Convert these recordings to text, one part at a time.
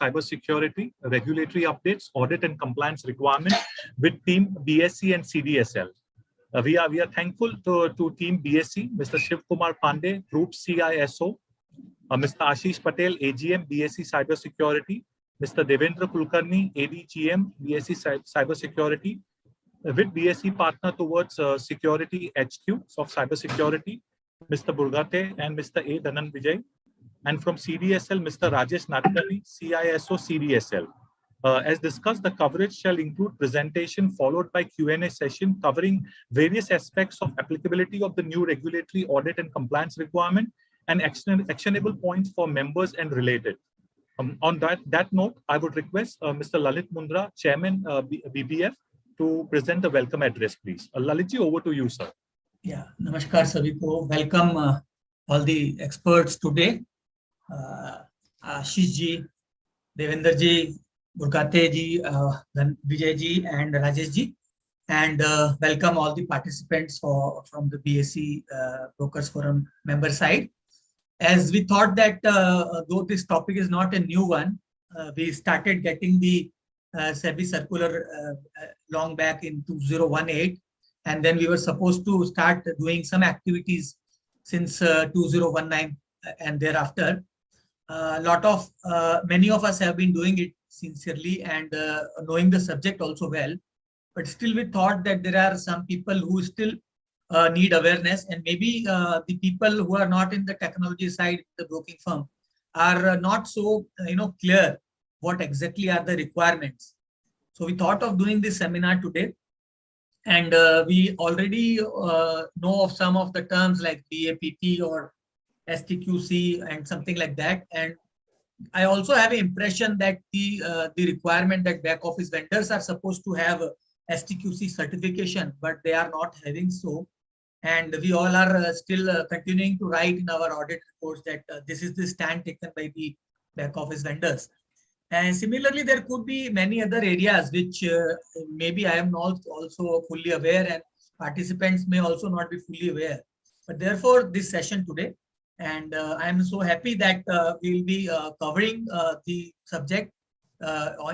cybersecurity, regulatory updates, audit and compliance requirements with team BSc and CDSL. We are thankful to team BSc, Mr. Shiv Kumar Pandey, Group CISO, Mr. Ashish Patel, AGM, BSc Cybersecurity, Mr. Devendra Kulkarni, ADGM, BSc Cybersecurity, with BSc partner towards Security HQ of Cybersecurity, Mr. Burgate and Mr. A. Danan Vijay, and from CDSL, Mr. Rajesh Natkani, CISO CDSL. As discussed, the coverage shall include presentation followed by Q&A session covering various aspects of applicability of the new regulatory audit and compliance requirement and actionable points for members and related. On that note, I would request Mr. Lalit Mundra, Chairman BBF, to present the welcome address, please. Lalitji, over to you, sir. Yeah, namaskar sabhi ko. Welcome all the experts today. Ashish ji, Devendra ji, Burkate ji, Vijay ji, and Rajesh ji, and welcome all the participants from the BSc Brokers Forum member side. As we thought that though this topic is not a new one, we started getting the SEBI circular long back in 2018, and then we were supposed to start doing some activities since 2019 and thereafter. Many of us have been doing it sincerely and knowing the subject also well, but still we thought that there are some people who still need awareness, and maybe the people who are not in the technology side, the broking firm, are not so clear what exactly are the requirements. So we thought of doing this seminar today, and we already know of some of the terms like BAPT or STQC and something like that. And I also have an impression that the requirement that back office vendors are supposed to have STQC certification, but they are not having so. And we all are still continuing to write in our audit reports that this is the stand taken by the back office vendors. And similarly, there could be many other areas which maybe I am not also fully aware, and participants may also not be fully aware. But therefore, this session today, and I am so happy that we will be covering the subject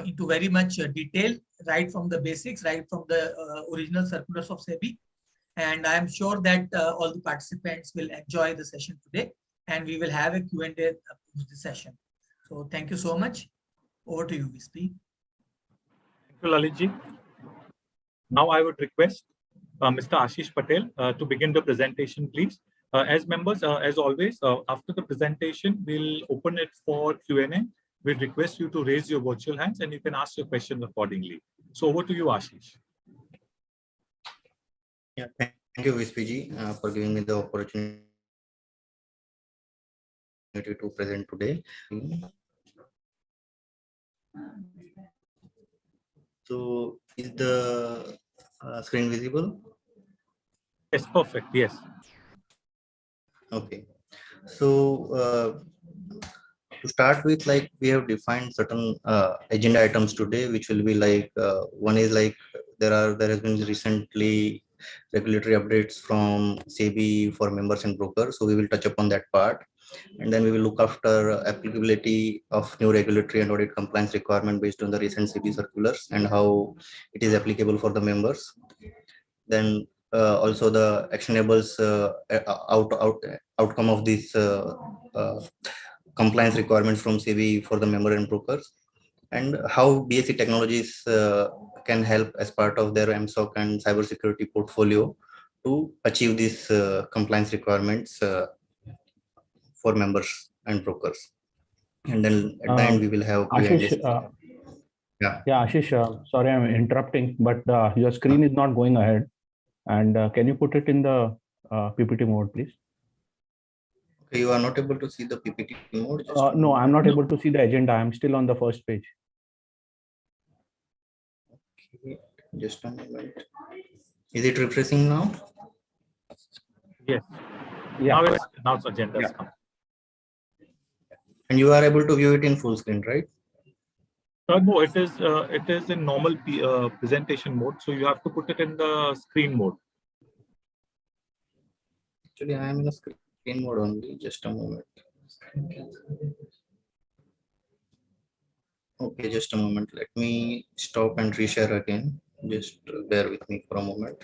into very much detail, right from the basics, right from the original circulars of SEBI. And I am sure that all the participants will enjoy the session today, and we will have a Q&A post the session. So thank you so much. Over to you, VSP. Thank you, Lalitji. Now I would request Mr. Ashish Patel to begin the presentation, please. As members, as always, after the presentation, we'll open it for Q&A. We'll request you to raise your virtual hands and you can ask your questions accordingly. So over to you, Ashish. Yeah, thank you, VSPG, for giving me the opportunity to present today. So, is the screen visible? Yes, perfect. Yes. Okay. So, to start with, like we have defined certain agenda items today, which will be like one is like there has been recently regulatory updates from SEBI for members and brokers. So we will touch upon that part, and then we will look after applicability of new regulatory and audit compliance requirement based on the recent SEBI circulars and how it is applicable for the members. Then also the actionables outcome of these compliance requirements from SEBI for the member and brokers, and how BSc technologies can help as part of their MSOC and cybersecurity portfolio to achieve these compliance requirements for members and brokers. And then at the end we will have Ashish, yeah, Ashish, sorry I'm interrupting, but your screen is not going ahead, and can you put it in the PPT mode, please? Okay, you are not able to see the PPT mode? No, I'm not able to see the agenda. I'm still on the first page. Okay, just a moment. Is it refreshing now? Yes. Yeah. Now it's agenda. Yeah. And you are able to view it in full screen, right? No, it is in normal presentation mode, so you have to put it in the screen mode. Actually, I am in a screen mode only. Just a moment. Okay, just a moment. Let me stop and reshare again. Just bear with me for a moment.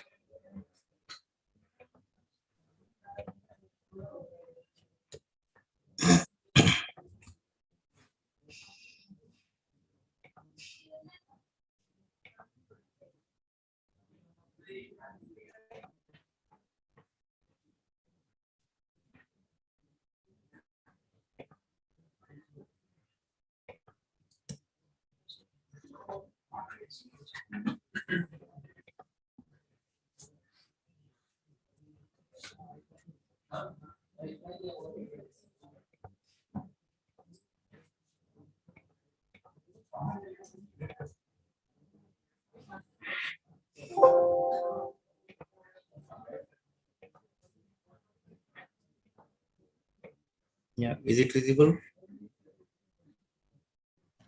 Yeah, is it visible?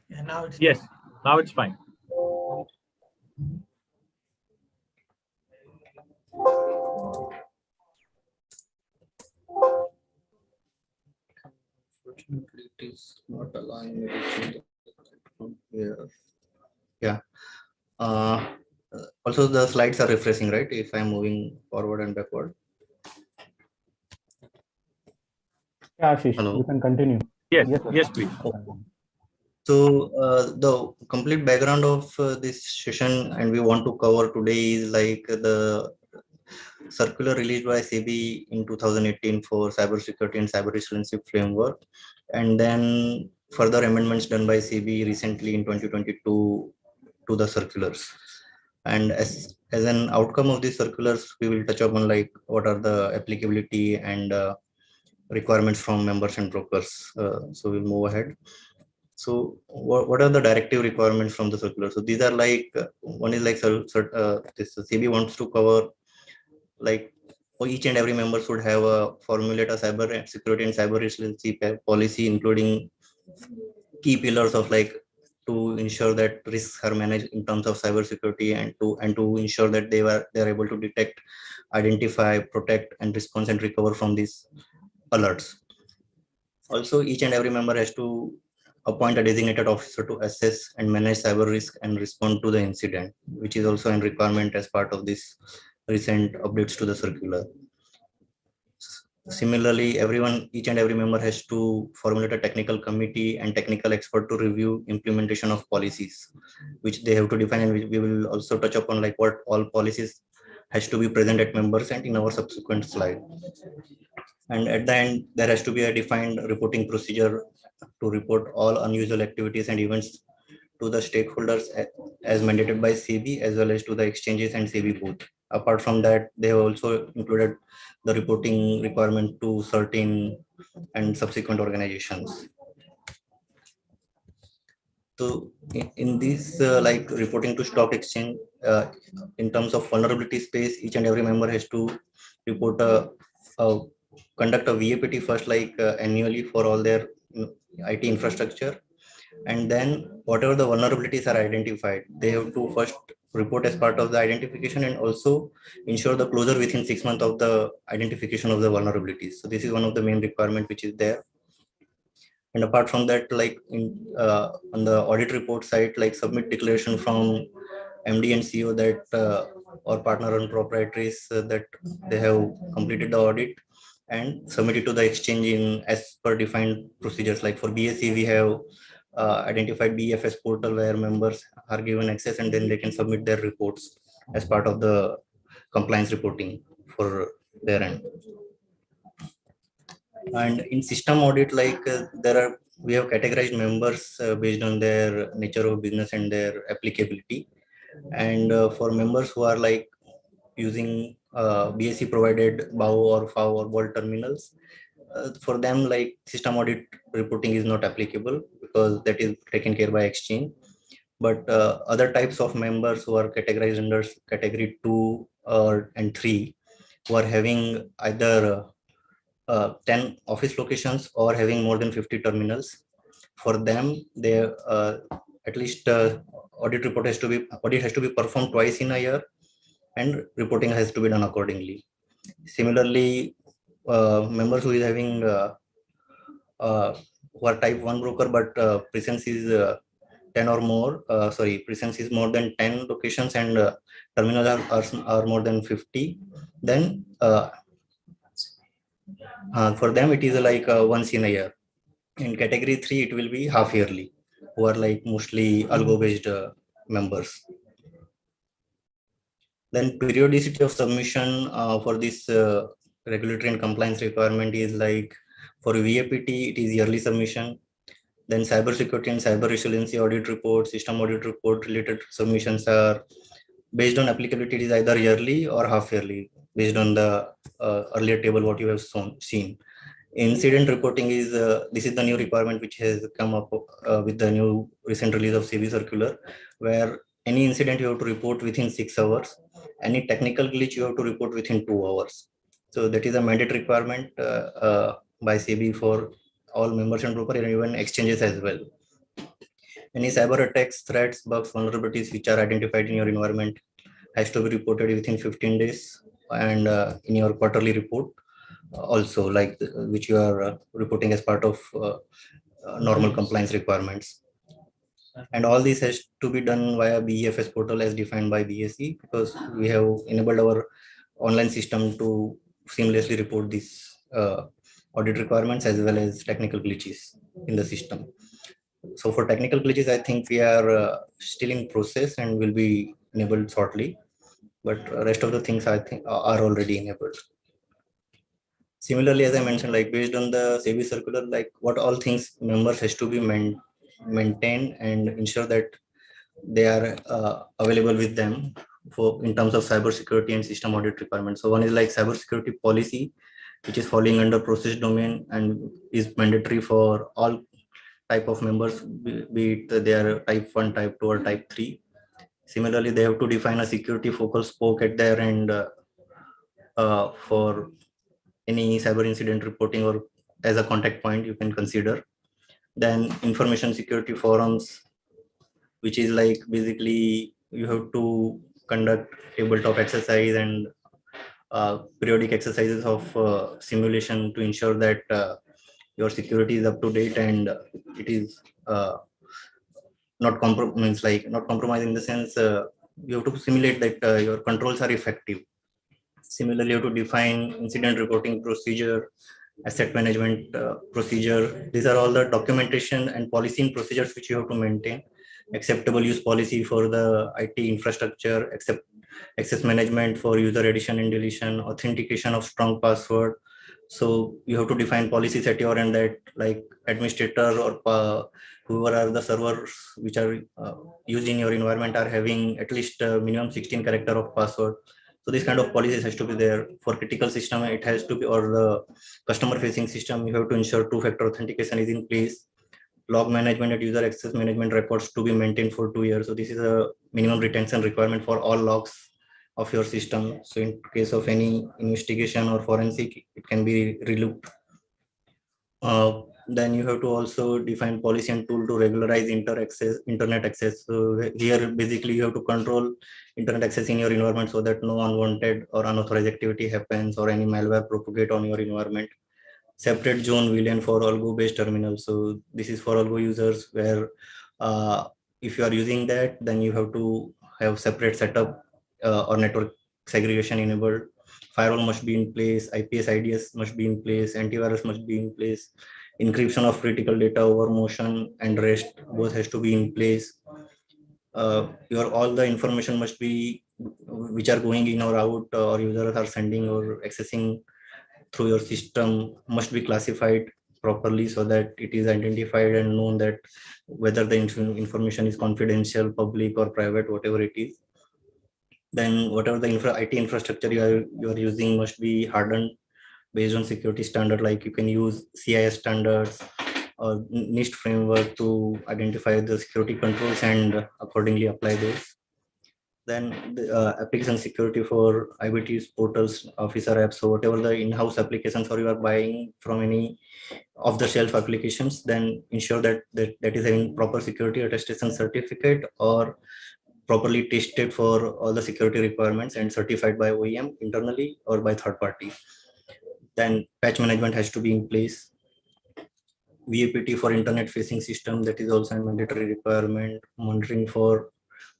Yeah, now it's Yes, now it's fine. Unfortunately, it is not allowing me to change from here. Yeah. Also, the slides are refreshing, right? If I'm moving forward and backward. Yeah, Ashish, Hello. you can continue. Yes, Yes, yes, please. So the complete background of this session and we want to cover today is like the circular released by SEBI in 2018 for cybersecurity and cyber resiliency framework, and then further amendments done by SEBI recently in 2022 to the circulars. And as an outcome of these circulars, we will touch upon like what are the applicability and requirements from members and brokers. So we'll move ahead. So what are the directive requirements from the circular? So these are like one is like this SEBI wants to cover like for each and every member should have a formulate a cyber security and cyber resiliency policy, including key pillars of like to ensure that risks are managed in terms of cyber security and to ensure that they are able to detect, identify, protect, and respond and recover from these alerts. Also, each and every member has to appoint a designated officer to assess and manage cyber risk and respond to the incident, which is also a requirement as part of this recent updates to the circular. Similarly, each and every member has to formulate a technical committee and technical expert to review implementation of policies, which they have to define, and we will also touch upon like what all policies has to be present at members and in our subsequent slide. And at the end, there has to be a defined reporting procedure to report all unusual activities and events to the stakeholders as mandated by SEBI as well as to the exchanges and SEBI booth. Apart from that, they have also included the reporting requirement to certain and subsequent organizations. So in this like reporting to stock exchange, in terms of vulnerability space, each and every member has to report a conduct a VAPT first, like annually for all their IT infrastructure, and then whatever the vulnerabilities are identified, they have to first report as part of the identification and also ensure the closure within 6 months of the identification of the vulnerabilities. So this is one of the main requirement which is there. And apart from that, like on the audit report side, like submit declaration from MD and CEO that or partner and proprietaries that they have completed the audit and submit it to the exchange in as per defined procedures. Like for BSE, we have identified BFS portal where members are given access and then they can submit their reports as part of the compliance reporting for their end. And in system audit, like we have categorized members based on their nature of business and their applicability. And for members who are like using BSE provided BAU or FAO or BOL terminals, for them like system audit reporting is not applicable because that is taken care by exchange. But other types of members who are categorized under category 2 and 3, who are having either 10 office locations or having more than 50 terminals, for them they at least audit has to be performed twice in a year and reporting has to be done accordingly. Similarly, members who is having who are type 1 broker but presence is 10 or more, presence is more than 10 locations and terminals are more than 50, then for them it is like once in a year. In category 3, it will be half yearly, who are like mostly algo based members. Then periodicity of submission for this regulatory and compliance requirement is like for VAPT, it is yearly submission. Then cybersecurity and cyber resiliency audit report, system audit report related submissions are based on applicability. It is either yearly or half yearly, based on the earlier table what you have seen. Incident reporting is this is the new requirement which has come up with the new recent release of CB circular, where any incident you have to report within 6 hours, any technical glitch you have to report within 2 hours. So that is a mandatory requirement by CB for all members and broker and even exchanges as well. Any cyber attacks, threats, bugs, vulnerabilities which are identified in your environment has to be reported within 15 days and in your quarterly report also, like which you are reporting as part of normal compliance requirements. And all this has to be done via BEFS portal as defined by BSE, because we have enabled our online system to seamlessly report these audit requirements as well as technical glitches in the system. So for technical glitches, I think we are still in process and will be enabled shortly, but rest of the things I think are already enabled. Similarly, as I mentioned, like based on the SEBI circular, like what all things members has to be maintained and ensure that they are available with them for in terms of cybersecurity and system audit requirements. So one is like cybersecurity policy, which is falling under process domain and is mandatory for all type of members, be it they are type 1, type 2 or type 3. Similarly, they have to define a security focal spoke at their end for any cyber incident reporting or as a contact point you can consider. Then information security forums, which is like basically you have to conduct tabletop exercise and periodic exercises of simulation to ensure that your security is up to date and it is not compromising in the sense you have to simulate that your controls are effective. Similarly, you have to define incident reporting procedure, asset management procedure. These are all the documentation and policing procedures which you have to maintain. Acceptable use policy for the IT infrastructure, access management for user addition and deletion, authentication of strong password. So you have to define policies at your end that like administrator or whoever are the servers which are used in your environment are having at least minimum 16 character of password. So this kind of policies has to be there. For critical system, it has to be, or the customer facing system, you have to ensure two-factor authentication is in place. Log management and user access management records to be maintained for 2 years. So this is a minimum retention requirement for all logs of your system. So in case of any investigation or forensic, it can be relooked. Then you have to also define policy and tool to regularize internet access. So here basically you have to control internet access in your environment so that no unwanted or unauthorized activity happens or any malware propagate on your environment. Separate zone VLAN for algo based terminals. So this is for algo users where if you are using that, then you have to have separate setup or network segregation enabled. Firewall must be in place, IPS IDS must be in place, antivirus must be in place, encryption of critical data over motion and rest both has to be in place. Your all the information must be which are going in or out or users are sending or accessing through your system must be classified properly so that it is identified and known that whether the information is confidential, public or private, whatever it is. Then whatever the IT infrastructure you are using must be hardened based on security standard, like you can use CIS standards or NIST framework to identify the security controls and accordingly apply those. Then the application security for IBTs, portals, officer apps, so whatever the in-house applications or you are buying from any off-the-shelf applications, then ensure that is having proper security attestation certificate or properly tested for all the security requirements and certified by OEM internally or by third party. Then patch management has to be in place. VAPT for internet facing system, that is also a mandatory requirement.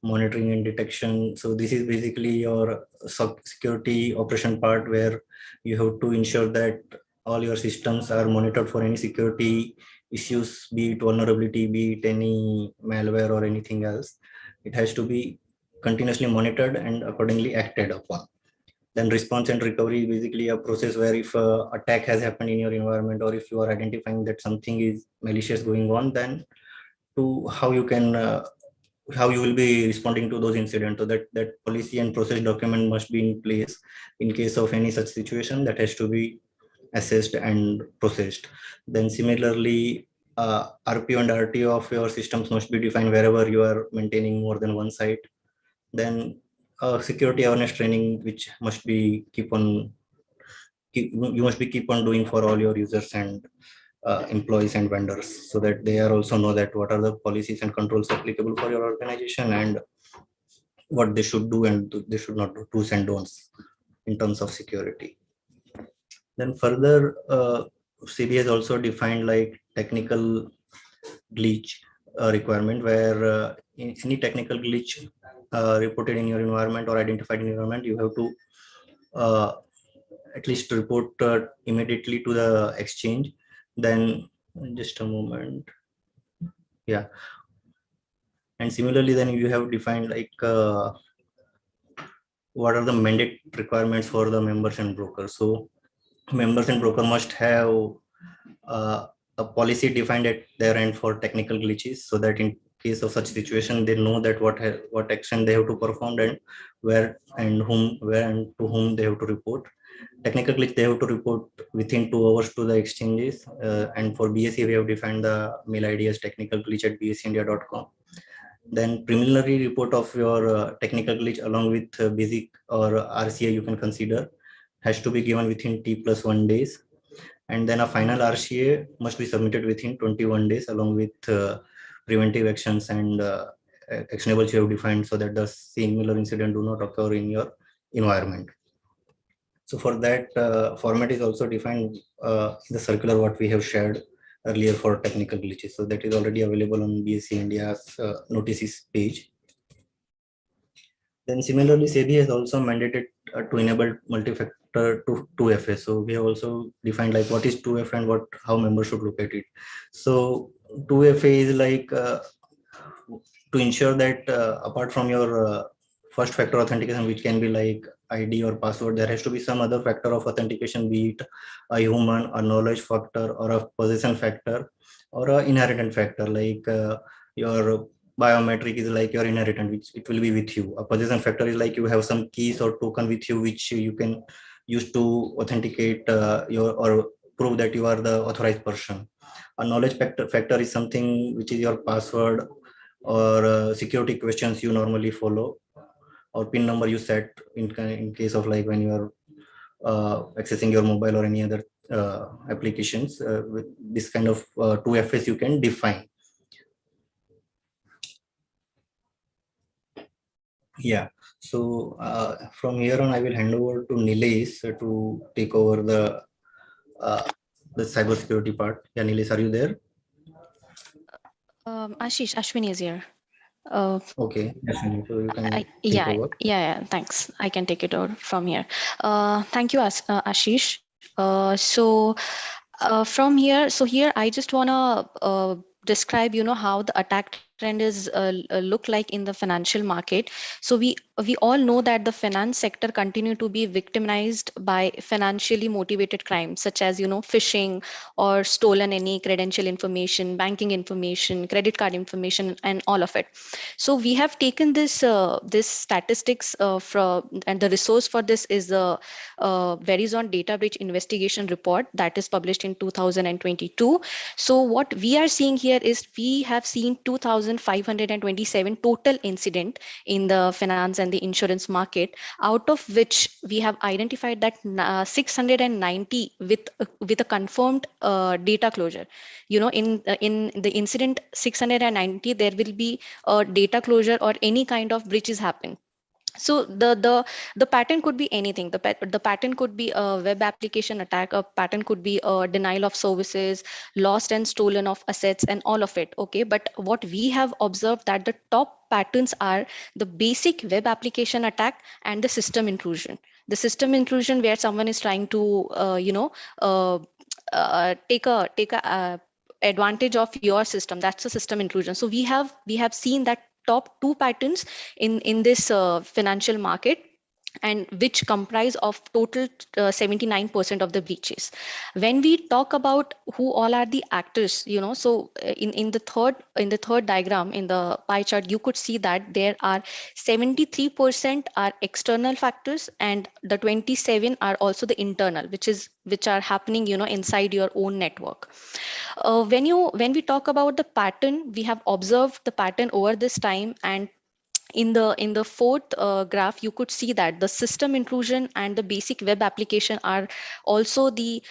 Monitoring and detection. So this is basically your security operation part, where you have to ensure that all your systems are monitored for any security issues, be it vulnerability, be it any malware or anything else. It has to be continuously monitored and accordingly acted upon. Then response and recovery, basically a process where if a attack has happened in your environment, or if you are identifying that something is malicious going on, then to how you can how you will be responding to those incidents. So that policy and process document must be in place in case of any such situation, that has to be assessed and processed. Then similarly, RPO and RTO of your systems must be defined wherever you are maintaining more than one site. Then security awareness training, which must be you must be keep on doing for all your users and employees and vendors, so that they are also know that what are the policies and controls applicable for your organization, and what they should do and they should not do, do's and don'ts in terms of security. Then further, CB has also defined like technical glitch requirement, where any technical glitch reported in your environment or identified in your environment, you have to at least report immediately to the exchange. Then just a moment. Yeah. And similarly, then you have defined like what are the mandate requirements for the members and brokers. So members and broker must have a policy defined at their end for technical glitches, so that in case of such situation, they know that what action they have to perform, and where and to whom they have to report. Technical glitch they have to report within 2 hours to the exchanges. And for BSE, we have defined the mail ID as technical glitch at bseindia.com. Then preliminary report of your technical glitch along with basic or RCA you can consider has to be given within T+1 days. And then a final RCA must be submitted within 21 days along with preventive actions and actionables you have defined, so that the similar incident do not occur in your environment. So for that, format is also defined in the circular what we have shared earlier for technical glitches. So that is already available on BSE India's notices page. Then similarly, SEBI has also mandated to enable multi-factor 2FA. So we have also defined like what is 2FA and how members should look at it. So 2FA is like to ensure that apart from your first factor authentication, which can be like ID or password, there has to be some other factor of authentication, be it a human, a knowledge factor, or a possession factor, or a inheritance factor, like your biometric is like your inheritance, which it will be with you. A possession factor is like you have some keys or token with you, which you can use to authenticate or prove that you are the authorized person. A knowledge factor is something which is your password or security questions you normally follow, or PIN number you set in case of like when you are accessing your mobile or any other applications. With this kind of 2FAs you can define. Yeah. So from here on, I will hand over to Nilesh to take over the cybersecurity part. Yeah, Nilesh, are you there? Ashwini is here. Okay, Ashwini, so you can take over. Yeah, thanks. I can take it over from here. Thank you, Ashish. From here, here I just wanna describe, how the attack trend is look like in the financial market. So we all know that the finance sector continue to be victimized by financially motivated crimes such as phishing or stolen any credential information, banking information, credit card information, and all of it. So we have taken this statistics from, and the resource for this is the Verizon Data Breach Investigation Report that is published in 2022. So what we are seeing here is we have seen 2,527 total incident in the finance and the insurance market, out of which we have identified that 690 with a confirmed data closure. In the incident 690, there will be a data closure or any kind of breaches happen. So the pattern could be anything. The pattern could be a web application attack. A pattern could be a denial of services, lost and stolen of assets, and all of it. Okay, but what we have observed that the top patterns are the basic web application attack and the system intrusion. The system intrusion where someone is trying to uh, take a advantage of your system. That's a system intrusion. So we have seen that top two patterns in this financial market, and which comprise of total 79% of the breaches. When we talk about who all are the actors, so in the third diagram in the pie chart, you could see that there are 73% are external factors, and the 27 are also the internal, which are happening inside your own network. When we talk about the pattern, we have observed the pattern over this time, and in the fourth graph, you could see that the system intrusion and the basic web application are also the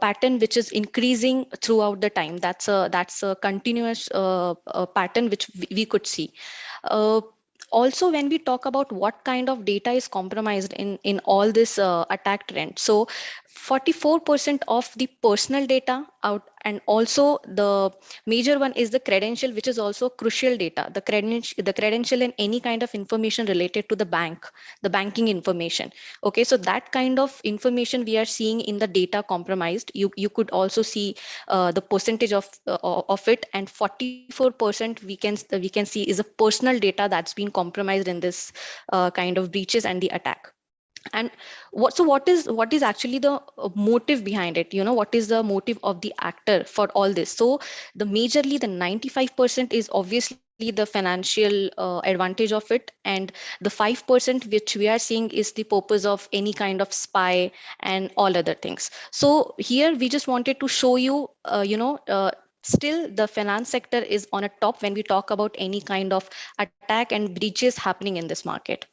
pattern which is increasing throughout the time. That's a continuous pattern which we could see. uh, Also, when we talk about what kind of data is compromised in all this attack trend, so 44% of the personal data out, and also the major one is the credential, which is also crucial data. The credential and any kind of information related to the bank, the banking information. Okay, so that kind of information we are seeing in the data compromised. You could also see the percentage of it, and 44% we can see is a personal data that's been compromised in this kind of breaches and the attack. And what is actually the motive behind it? What is the motive of the actor for all this? So the majorly the 95% is obviously the financial advantage of it, and the 5% which we are seeing is the purpose of any kind of spy and all other things. So here we just wanted to show you still the finance sector is on a top when we talk about any kind of attack and breaches happening in this market.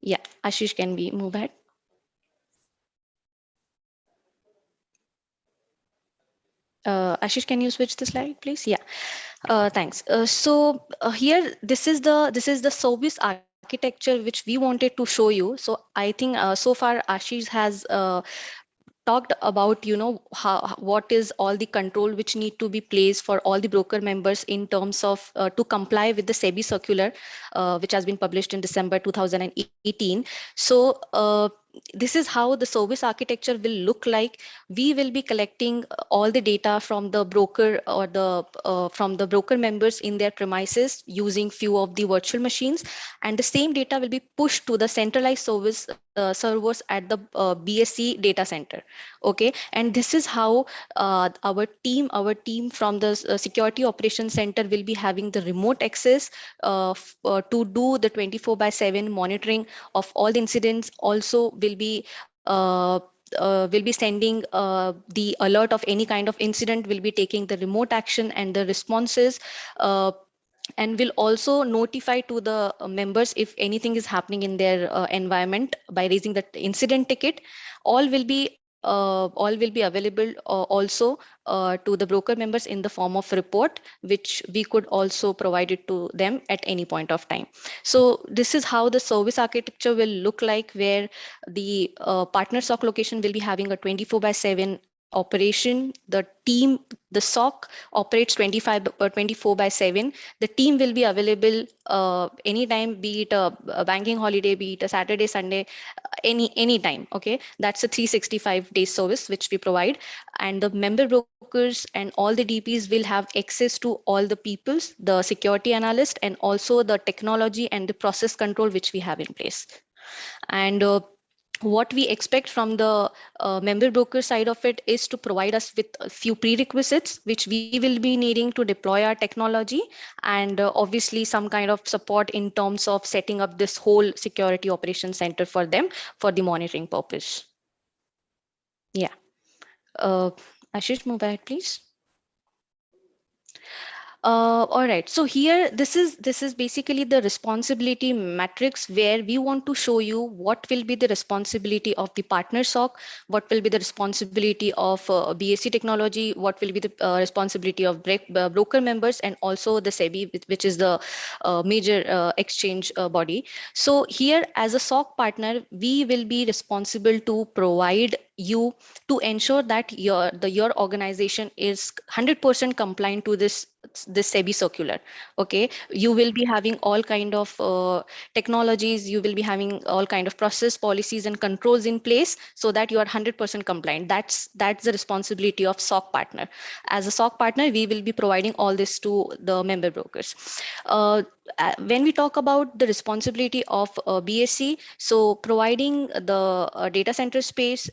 Yeah, Ashish, can we move ahead? Ashish, can you switch the slide, please? Yeah, thanks. So here, this is the service architecture which we wanted to show you. So I think so far Ashish has talked about what is all the control which need to be placed for all the broker members in terms of to comply with the SEBI circular, which has been published in December 2018. So this is how the service architecture will look like. We will be collecting all the data from the broker or from the broker members in their premises using few of the virtual machines, and the same data will be pushed to the centralized servers at the BSC data center. Okay, and this is how our team from the security operations center will be having the remote access to do the 24/7 monitoring of all the incidents. Also will be sending the alert of any kind of incident, will be taking the remote action and the responses, uh, and will also notify to the members if anything is happening in their environment by raising the incident ticket. All will be available also to the broker members in the form of report, which we could also provide it to them at any point of time. So this is how the service architecture will look like, where the partner SOC location will be having a 24/7 operation. The SOC operates 24/7. The team will be available anytime, be it a banking holiday, be it a Saturday, Sunday, any time. Okay, that's a 365 days service which we provide, and the member brokers and all the DPs will have access to all the peoples, the security analyst, and also the technology and the process control which we have in place. And what we expect from the member broker side of it is to provide us with a few prerequisites which we will be needing to deploy our technology, and obviously some kind of support in terms of setting up this whole security operations center for them for the monitoring purpose. Yeah. uh, Ashish, move ahead, please. All right. So here, this is basically the responsibility matrix where we want to show you what will be the responsibility of the partner SOC, what will be the responsibility of BSc technology, what will be the responsibility of broker members, and also the SEBI, which is the major exchange body. So here, as a SOC partner, we will be responsible to provide you to ensure that your organization is 100% compliant to this SEBI circular. Okay, you will be having all kind of technologies, you will be having all kind of process, policies, and controls in place so that you are 100% compliant. That's the responsibility of SOC partner. As a SOC partner, we will be providing all this to the member brokers. When we talk about the responsibility of BSc, so providing the data center space,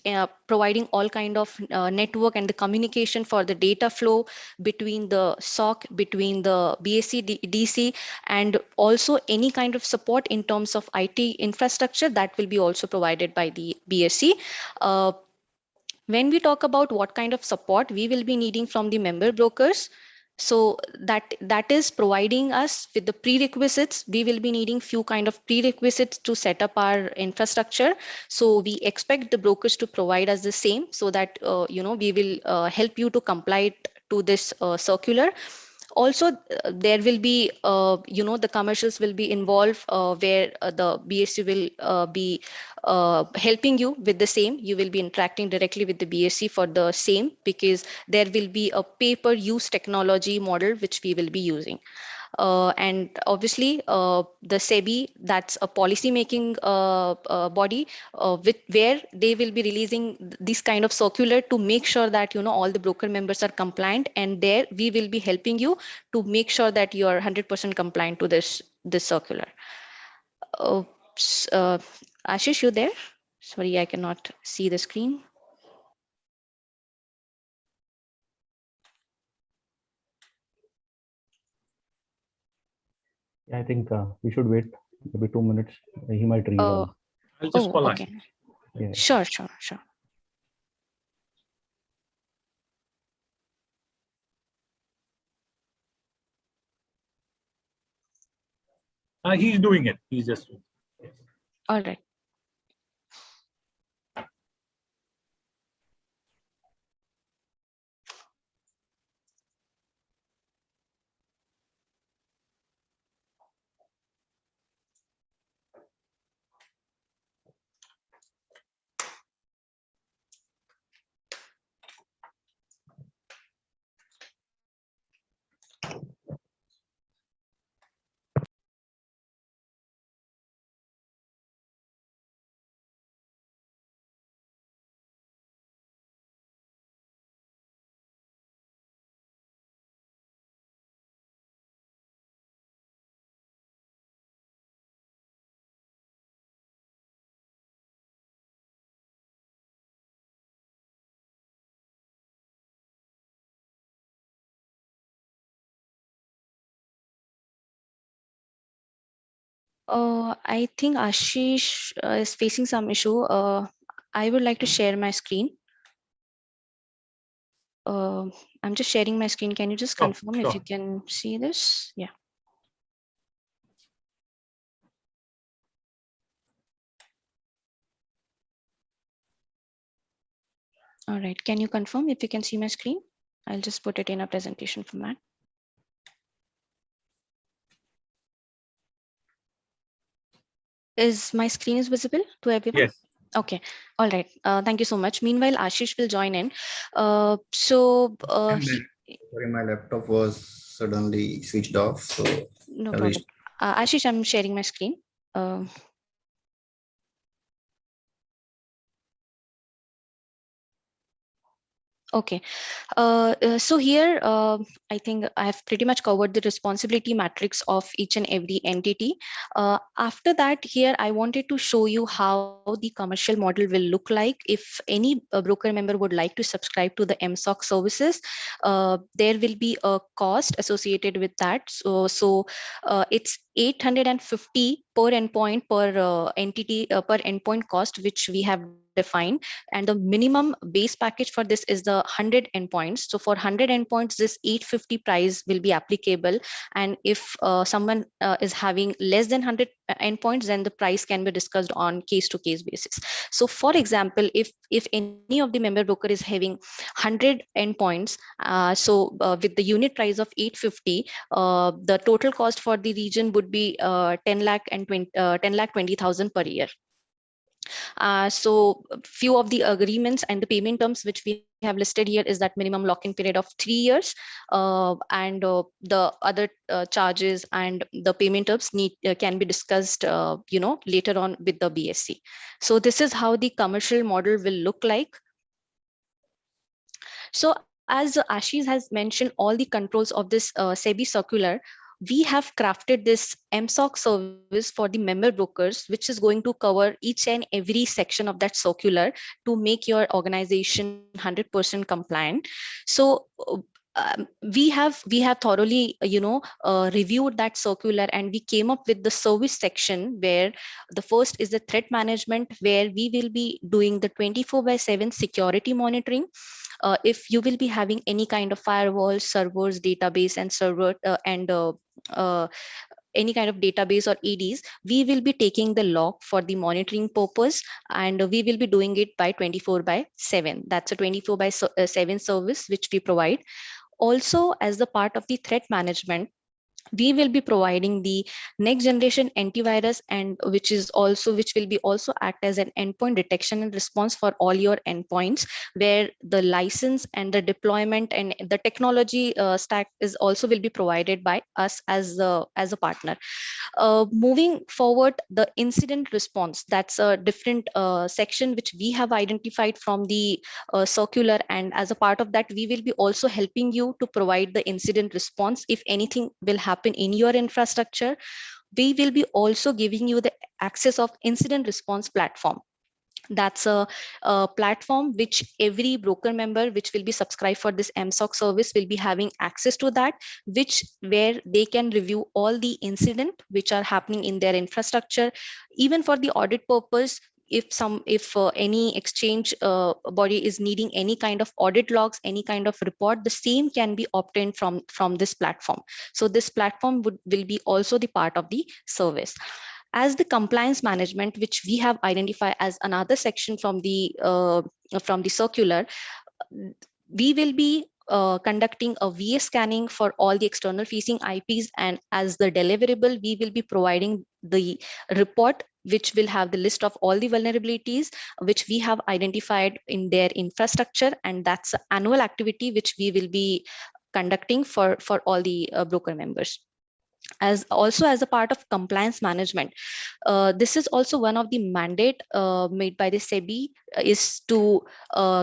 providing all kind of network and the communication for the data flow between the SOC, between the BSc, DC, and also any kind of support in terms of IT infrastructure that will be also provided by the BSc. When we talk about what kind of support we will be needing from the member brokers, so that is providing us with the prerequisites. We will be needing few kind of prerequisites to set up our infrastructure. So we expect the brokers to provide us the same, so that we will help you to comply to this circular. Also, there will be the commercials will be involved, where the BSc will be helping you with the same. You will be interacting directly with the BSc for the same, because there will be a pay-per-use technology model which we will be using. And obviously, the SEBI, that's a policy making body, where they will be releasing this kind of circular to make sure that all the broker members are compliant, and there we will be helping you to make sure that you are 100% compliant to this circular. Uh, Ashish, you there? Sorry, I cannot see the screen. I think we should wait maybe 2 minutes. He might rejoin. I'll just call Okay. Yeah. Sure. He's doing it. He's just doing it. Yes. All right. I think Ashish is facing some issue. I would like to share my screen. I'm just sharing my screen. Can you just confirm if you can see this? Yeah. All right. Can you confirm if you can see my screen? I'll just put it in a presentation format. Is my screen is visible to everyone? Yes. Okay. All right. Thank you so much. Meanwhile, Ashish will join in. Sorry, my laptop was suddenly switched off. So no problem. Ashish, I'm sharing my screen. Okay. So here, I think I have pretty much covered the responsibility matrix of each and every entity. After that, here, I wanted to show you how the commercial model will look like if any broker member would like to subscribe to the MSOC services. There will be a cost associated with that. So it's 850 per endpoint per entity per endpoint cost, which we have defined, and the minimum base package for this is the 100 endpoints. So for 100 endpoints, this 850 price will be applicable, and if someone is having less than 100 endpoints, then the price can be discussed on case to case basis. So for example, if any of the member broker is having 100 endpoints, with the unit price of 850, the total cost for the region would be 10 lakh 20,000 per year. So few of the agreements and the payment terms which we have listed here is that minimum lock-in period of 3 years, and the other charges and the payment terms can be discussed later on with the BSc. So this is how the commercial model will look like. So as Ashish has mentioned all the controls of this SEBI circular, we have crafted this MSOC service for the member brokers, which is going to cover each and every section of that circular to make your organization 100% compliant. So we have thoroughly reviewed that circular, and we came up with the service section, where the first is the threat management, where we will be doing the 24/7 security monitoring. If you will be having any kind of firewall, servers, database, and server any kind of database or EDs, we will be taking the log for the monitoring purpose, and we will be doing it by 24/7. That's a 24/7 service which we provide. Also, as the part of the threat management, we will be providing the next generation antivirus, and which will be also act as an endpoint detection and response for all your endpoints, where the license and the deployment and the technology stack is also will be provided by us as a partner. Moving forward, the incident response, that's a different section which we have identified from the circular, and as a part of that, we will be also helping you to provide the incident response if anything will happen in your infrastructure. We will be also giving you the access of incident response platform. That's a platform which every broker member which will be subscribed for this MSOC service will be having access to that, where they can review all the incident which are happening in their infrastructure. Even for the audit purpose, if any exchange body is needing any kind of audit logs, any kind of report, the same can be obtained from this platform. So this platform will be also the part of the service. As the compliance management, which we have identified as another section from the circular, we will be conducting a VA scanning for all the external facing IPs, and as the deliverable, we will be providing the report which will have the list of all the vulnerabilities which we have identified in their infrastructure, and that's an annual activity which we will be conducting for all the broker members. As a part of compliance management, this is also one of the mandate made by the SEBI, is to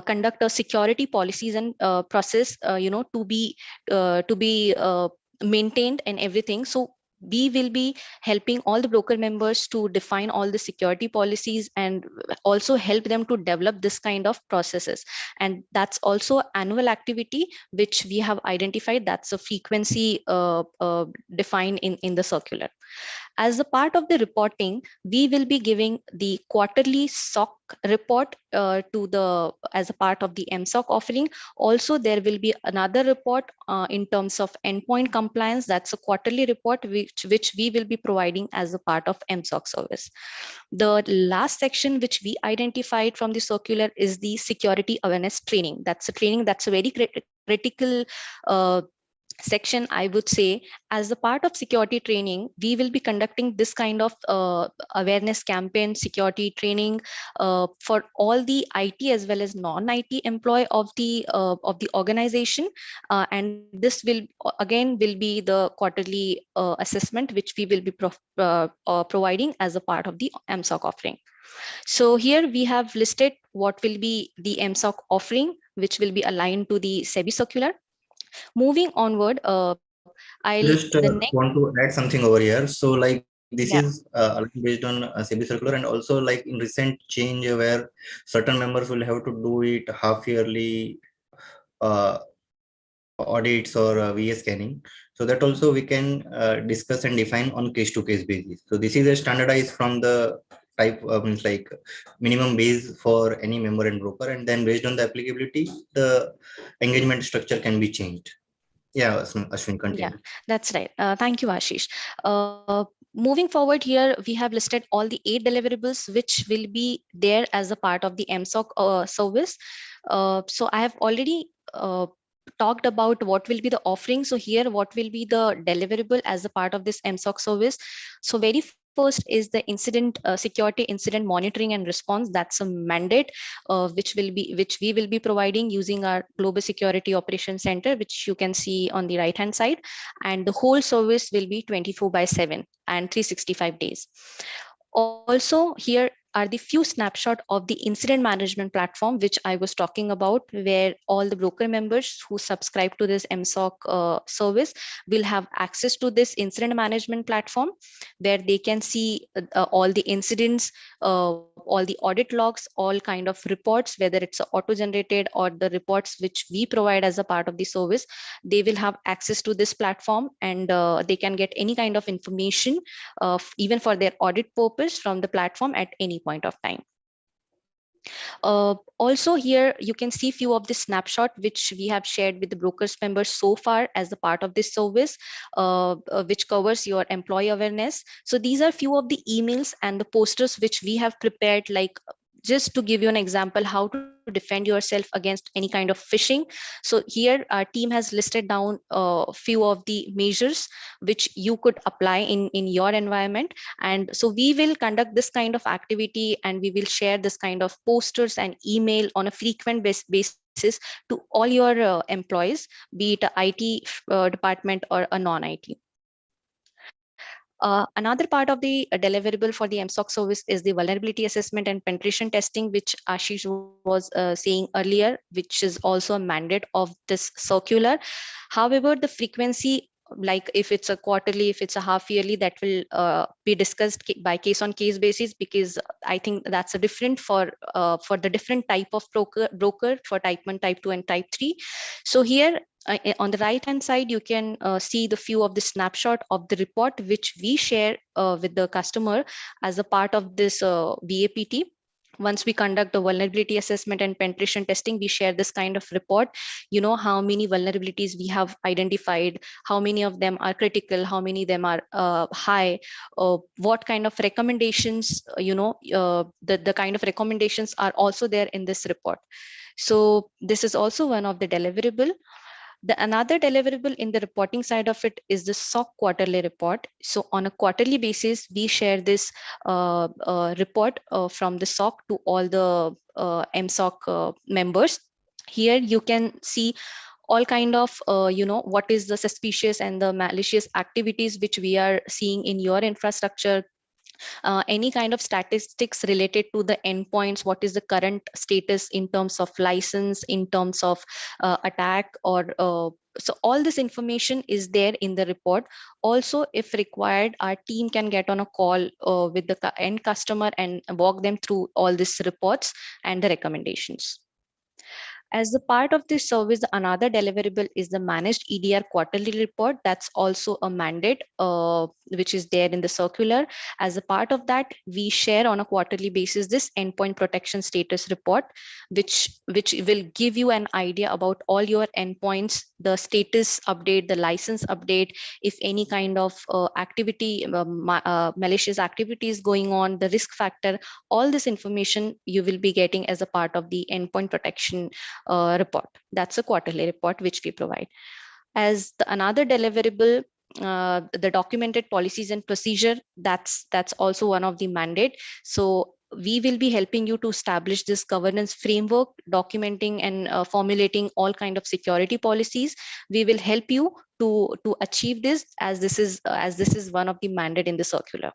conduct a security policies and process to be maintained and everything. So we will be helping all the broker members to define all the security policies and also help them to develop this kind of processes. And that's also annual activity which we have identified. That's a frequency defined in the circular. As a part of the reporting, we will be giving the quarterly SOC report as a part of the MSOC offering. Also, there will be another report in terms of endpoint compliance. That's a quarterly report which we will be providing as a part of MSOC service. The last section which we identified from the circular is the security awareness training. That's a training that's a very critical section, I would say. As a part of security training, we will be conducting this kind of awareness campaign, security training for all the IT as well as non-IT employee of the organization, and this will be the quarterly assessment which we will be providing as a part of the MSOC offering. So here we have listed what will be the MSOC offering, which will be aligned to the SEBI circular. Moving onward, Just want to add something over here. So like this is based on SEBI circular, and also like in recent change where certain members will have to do it half yearly audits or VA scanning. So that also we can discuss and define on case to case basis. So this is a standardized from the type means like minimum base for any member and broker, and then based on the applicability, the engagement structure can be changed. Yeah, Ashwin, continue. Yeah, that's right. Thank you, Ashish. Moving forward here, we have listed all the 8 deliverables which will be there as a part of the MSOC service. So I have already talked about what will be the offering. So here, what will be the deliverable as a part of this MSOC service? So very first is the security incident monitoring and response. That's a mandate which we will be providing using our Global Security Operations Center, which you can see on the right hand side, and the whole service will be 24/7 and 365 days. Also, here are the few snapshot of the incident management platform, which I was talking about, where all the broker members who subscribe to this MSOC service will have access to this incident management platform, where they can see all the incidents, all the audit logs, all kind of reports, whether it's auto-generated or the reports which we provide as a part of the service. They will have access to this platform, and they can get any kind of information, even for their audit purpose, from the platform at any point of time. Also here you can see few of the snapshot which we have shared with the brokers members so far as a part of this service, which covers your employee awareness. So these are few of the emails and the posters which we have prepared, like just to give you an example how to defend yourself against any kind of phishing. So here our team has listed down a few of the measures which you could apply in your environment. And so we will conduct this kind of activity, and we will share this kind of posters and email on a frequent basis to all your employees, be it a IT department or a non-IT. Another part of the deliverable for the MSOC service is the vulnerability assessment and penetration testing, which Ashish was saying earlier, which is also a mandate of this circular. However, the frequency, like if it's a quarterly, if it's a half yearly, that will be discussed by case on case basis, because I think that's a different for the different type of broker for type 1, type 2 and type 3. So here on the right hand side, you can see the few of the snapshot of the report which we share with the customer as a part of this VAPT. Once we conduct the vulnerability assessment and penetration testing, we share this kind of report, how many vulnerabilities we have identified, how many of them are critical, how many of them are high, what kind of recommendations, the kind of recommendations are also there in this report. So this is also one of the deliverable. Another deliverable in the reporting side of it is the SOC quarterly report. So on a quarterly basis, we share this report from the SOC to all the MSOC members. Here you can see all kind of, what is the suspicious and the malicious activities which we are seeing in your infrastructure. Any kind of statistics related to the endpoints, what is the current status in terms of license, in terms of attack, or so all this information is there in the report. Also, if required, our team can get on a call with the end customer and walk them through all these reports and the recommendations. As a part of this service, another deliverable is the managed EDR quarterly report. That's also a mandate which is there in the circular. As a part of that, we share on a quarterly basis this endpoint protection status report, which will give you an idea about all your endpoints, the status update, the license update, if any kind of activity, malicious activity is going on, the risk factor, all this information you will be getting as a part of the endpoint protection report. That's a quarterly report which we provide. As another deliverable, the documented policies and procedure, that's also one of the mandate. So we will be helping you to establish this governance framework, documenting and formulating all kind of security policies. We will help you to achieve this, as this is one of the mandate in the circular.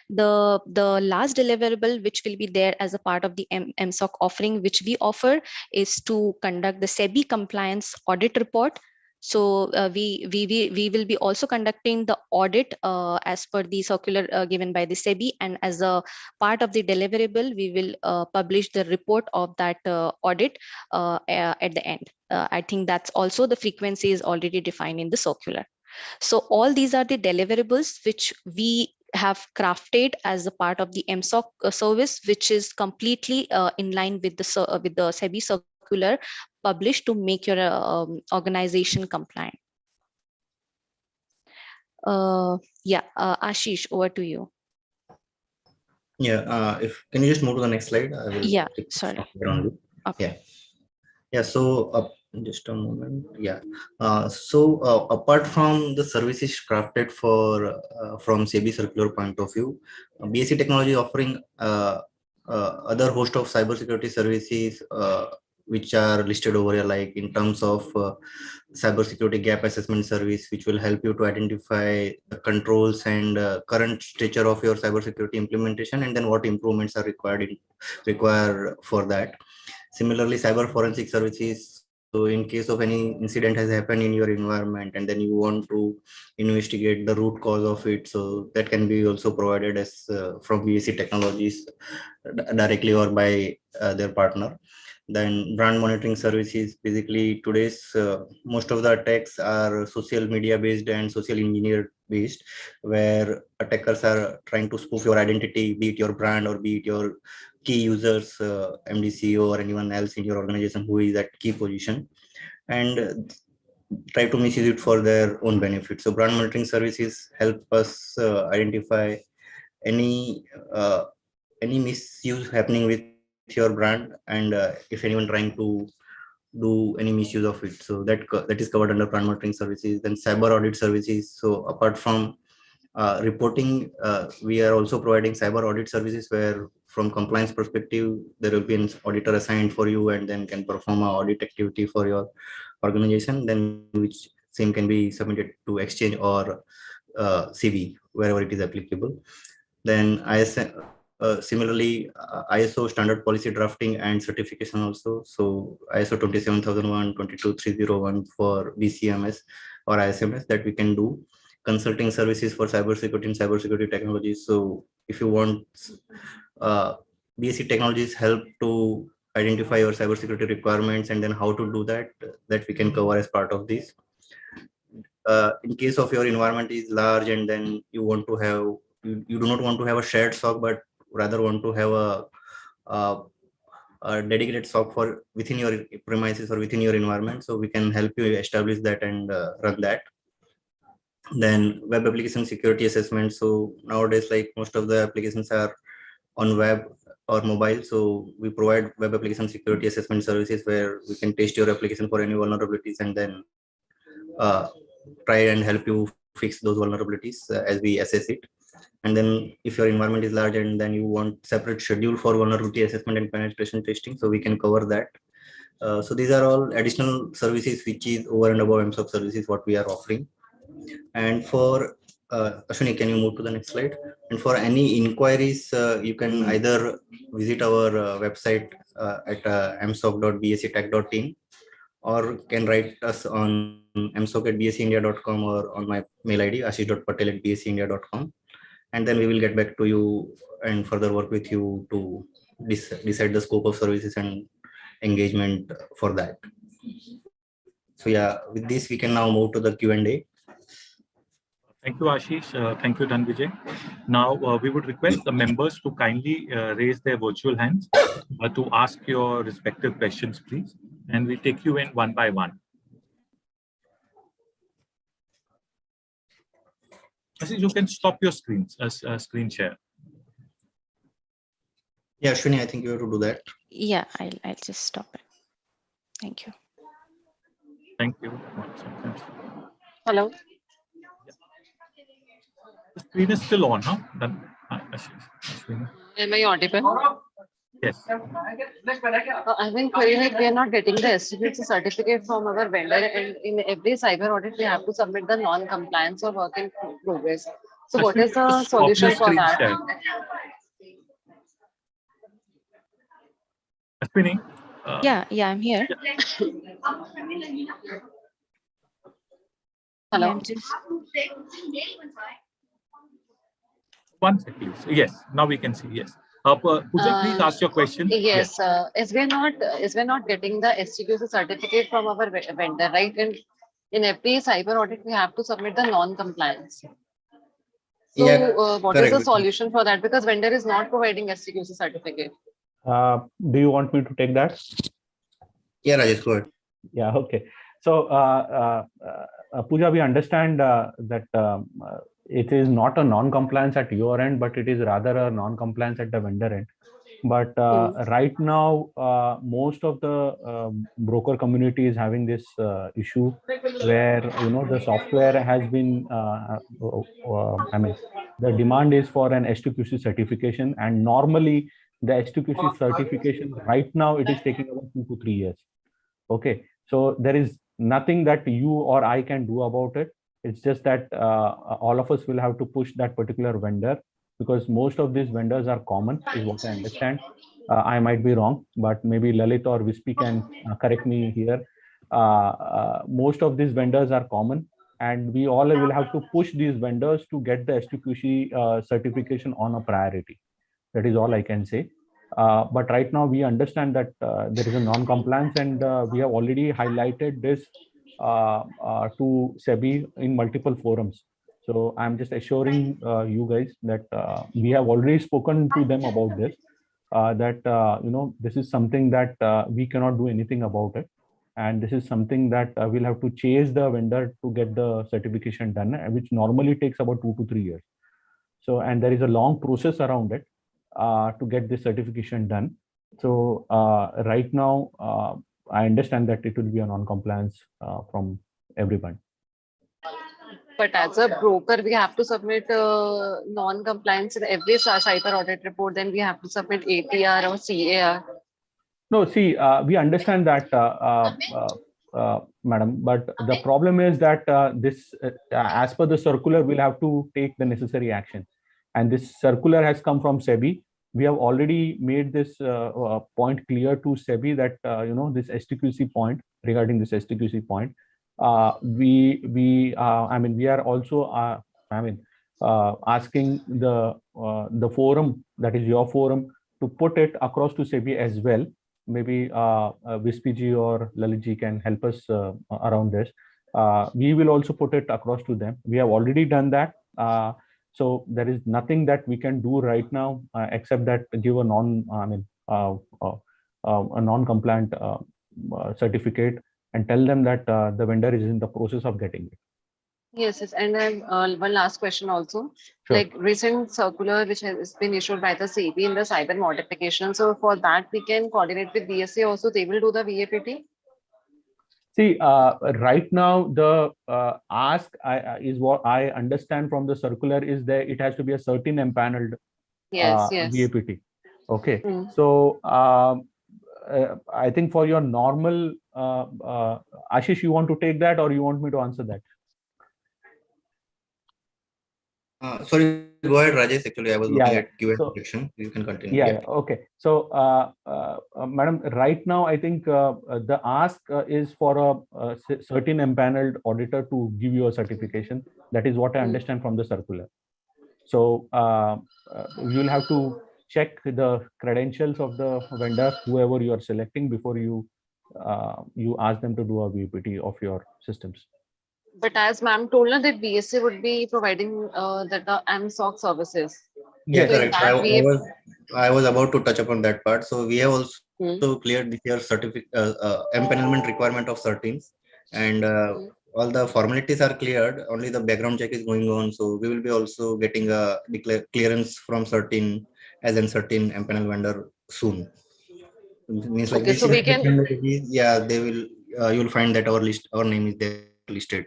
The last deliverable which will be there as a part of the MSOC offering which we offer is to conduct the SEBI compliance audit report. So we will be also conducting the audit as per the circular given by the SEBI, and as a part of the deliverable, we will publish the report of that audit at the end. I think that's also the frequency is already defined in the circular. So all these are the deliverables which we have crafted as a part of the MSOC service, which is completely in line with the SEBI circular published to make your organization compliant. Ashish, over to you. Yeah, if can you just move to the next slide? I will Sorry. Okay. Yeah, so just a moment. Yeah, apart from the services crafted for from SEBI circular point of view, BSc technology offering other host of cybersecurity services which are listed over here, like in terms of cybersecurity gap assessment service, which will help you to identify the controls and current stature of your cybersecurity implementation, and then what improvements are required for that. Similarly, cyber forensic services. So in case of any incident has happened in your environment and then you want to investigate the root cause of it, so that can be also provided as from BSc Technologies directly or by their partner. Then brand monitoring services, basically today's most of the attacks are social media based and social engineer based, where attackers are trying to spoof your identity, be it your brand or be it your key users, MDCO or anyone else in your organization who is at key position, and try to misuse it for their own benefit. So brand monitoring services help us identify any misuse happening with your brand, and if anyone trying to do any misuse of it, so that is covered under brand monitoring services. Then cyber audit services. So apart from reporting, we are also providing cyber audit services, where from compliance perspective there will be an auditor assigned for you and then can perform a audit activity for your organization, then which same can be submitted to exchange or CV wherever it is applicable. Then similarly, ISO standard policy drafting and certification also. So ISO 27001, 22301 for BCMS or ISMS, that we can do. Consulting services for cybersecurity and cybersecurity technologies. So if you want, BSc technologies help to identify your cybersecurity requirements and then how to do that we can cover as part of this. In case of your environment is large and then you want to have, you do not want to have a shared SOC, but rather want to have a dedicated SOC for within your premises or within your environment. So we can help you establish that and run that. Then web application security assessment. So nowadays, like most of the applications are on web or mobile. So we provide web application security assessment services where we can test your application for any vulnerabilities and then try and help you fix those vulnerabilities as we assess it. And then if your environment is large and then you want separate schedule for vulnerability assessment and penetration testing, so we can cover that. So these are all additional services which is over and above MSOC services what we are offering. And for Ashwini, can you move to the next slide? And for any inquiries, you can either visit our website at msoc.bsctech.in, or can write us on msoc@bscindia.com or on my mail ID ashish.patel@bscindia.com, and then we will get back to you and further work with you to decide the scope of services and engagement for that. So yeah, with this we can now move to the Q&A. Thank you, Ashish. Thank you, Dhanvijay. Now, we would request the members to kindly raise their virtual hands to ask your respective questions, please. And we take you in one by one. Ashish, you can stop your screen share. Yeah, Ashwini, I think you have to do that. Yeah, I'll just stop it. Thank you. Thank you. Hello. The screen is still on, huh? Am I audible? Yes. I've been querying if we are not getting the SCQC certificate from our vendor, and in every cyber audit we have to submit the non-compliance or work in progress. So what is the solution for that? Ashwini? Yeah, I'm here. Hello. One second, please. Yes, now we can see. Yes. Pooja, please ask your question. Yes, is we not getting the SCQC certificate from our vendor, right? And in every cyber audit, we have to submit the non-compliance. So Yeah, what is the correct. solution for that? Because vendor is not providing STQC certificate. Do you want me to take that? Yeah, Rajesh, go ahead. Yeah, okay. So, Pooja, we understand that it is not a non-compliance at your end, but it is rather a non-compliance at the vendor end. But right now, most of the broker community is having this issue where, the software has been, I mean, the demand is for an STQC certification, and normally the STQC certification right now, it is taking about 2 to 3 years. Okay, so there is nothing that you or I can do about it. It's just that all of us will have to push that particular vendor, because most of these vendors are common, is what I understand. I might be wrong, but maybe Lalit or Vispi can correct me here. Most of these vendors are common, and we all will have to push these vendors to get the STQC certification on a priority. That is all I can say. But right now we understand that there is a non-compliance, and we have already highlighted this to SEBI in multiple forums. So I'm just assuring you guys that we have already spoken to them about this, that this is something that we cannot do anything about it. And this is something that we'll have to chase the vendor to get the certification done, which normally takes about 2 to 3 years. So, and there is a long process around it to get this certification done. So right now, I understand that it will be a non-compliance from everyone. But as a broker, we have to submit non-compliance in every cyber audit report. Then we have to submit ATR or CAR. No, see, we understand that, madam, but the problem is that this, as per the circular, we'll have to take the necessary action. And this circular has come from SEBI. We have already made this point clear to SEBI that, this STQC point, regarding this STQC point, we are also, asking the forum, that is your forum, to put it across to SEBI as well. Maybe Vispiji or Lalitji can help us around this. We will also put it across to them. We have already done that. So there is nothing that we can do right now except that give a non-compliant certificate and tell them that the vendor is in the process of getting it. Yes, yes. And then one last question also. Sure. Like recent circular which has been issued by the SEBI in the cyber modification. So for that, we can coordinate with BSA also. They will do the VAPT. See, right now the ask is what I understand from the circular is that it has to be a certain empaneled Yes, VAPT. Okay, Mm. so I think for your normal, Ashish, you want to take that or you want me to answer that? Sorry, go ahead, Rajesh. Actually, I was looking at Q&A So- section. You can continue. Yeah. Okay. So, madam, right now, I think the ask is for a certain empaneled auditor to give you a certification. That is what I understand from the circular. So, you'll have to check the credentials of the vendor, whoever you are selecting, before you ask them to do a VPT of your systems. But as ma'am told us that BSA would be providing the AMSOC services. Yeah, So in correct. that I was about to touch upon that part. So we have also Hmm. cleared this year empanelment requirement of certins, and all the formalities are cleared. Only the background check is going on. So we will be also getting a clearance from certin as a certain empanel vendor soon. Means like Okay, this so year, we can. yeah, they will. You will find that our name is there listed.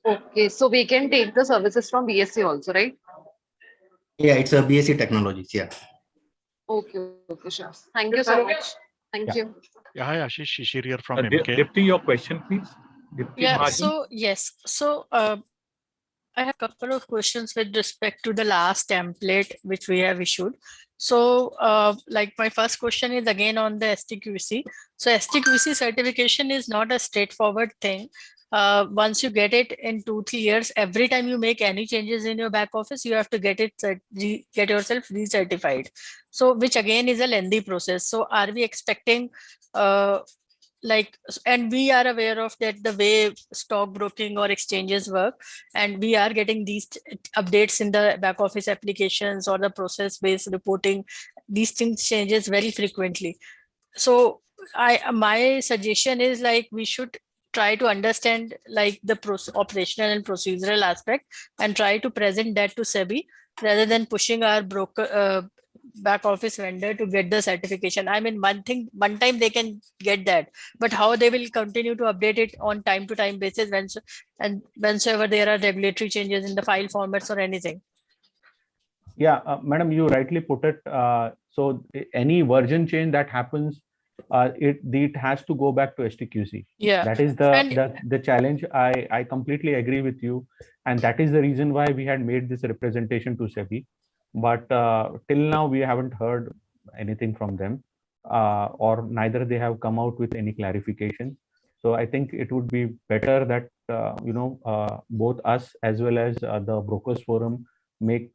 Okay, so we can take the services from BSA also, right? Yeah, it's a BSc technologies. Yeah. Okay, sure. Thank you so much. Thank you. Yeah, hi Ashish, Shishir here from MK. Dipti, your question, please. Dipti Yeah, Mahajan. so yes, so I have a couple of questions with respect to the last template which we have issued. So like my first question is again on the STQC. So STQC certification is not a straightforward thing. Once you get it in 2-3 years, every time you make any changes in your back office, you have to get yourself recertified. So which again is a lengthy process. So are we expecting and we are aware of that the way stockbroking or exchanges work, and we are getting these updates in the back office applications or the process based reporting. These things changes very frequently. So my suggestion is like we should try to understand like the operational and procedural aspect and try to present that to SEBI rather than pushing our broker back office vendor to get the certification. I mean, one time they can get that, but how they will continue to update it on time to time basis whenever there are regulatory changes in the file formats or anything. Yeah, madam, you rightly put it. So any version change that happens, it has to go back to STQC. Yeah, that is the challenge. I completely agree with you, and that is the reason why we had made this representation to SEBI. But till now we haven't heard anything from them, or neither they have come out with any clarification. So I think it would be better that both us as well as the brokers forum make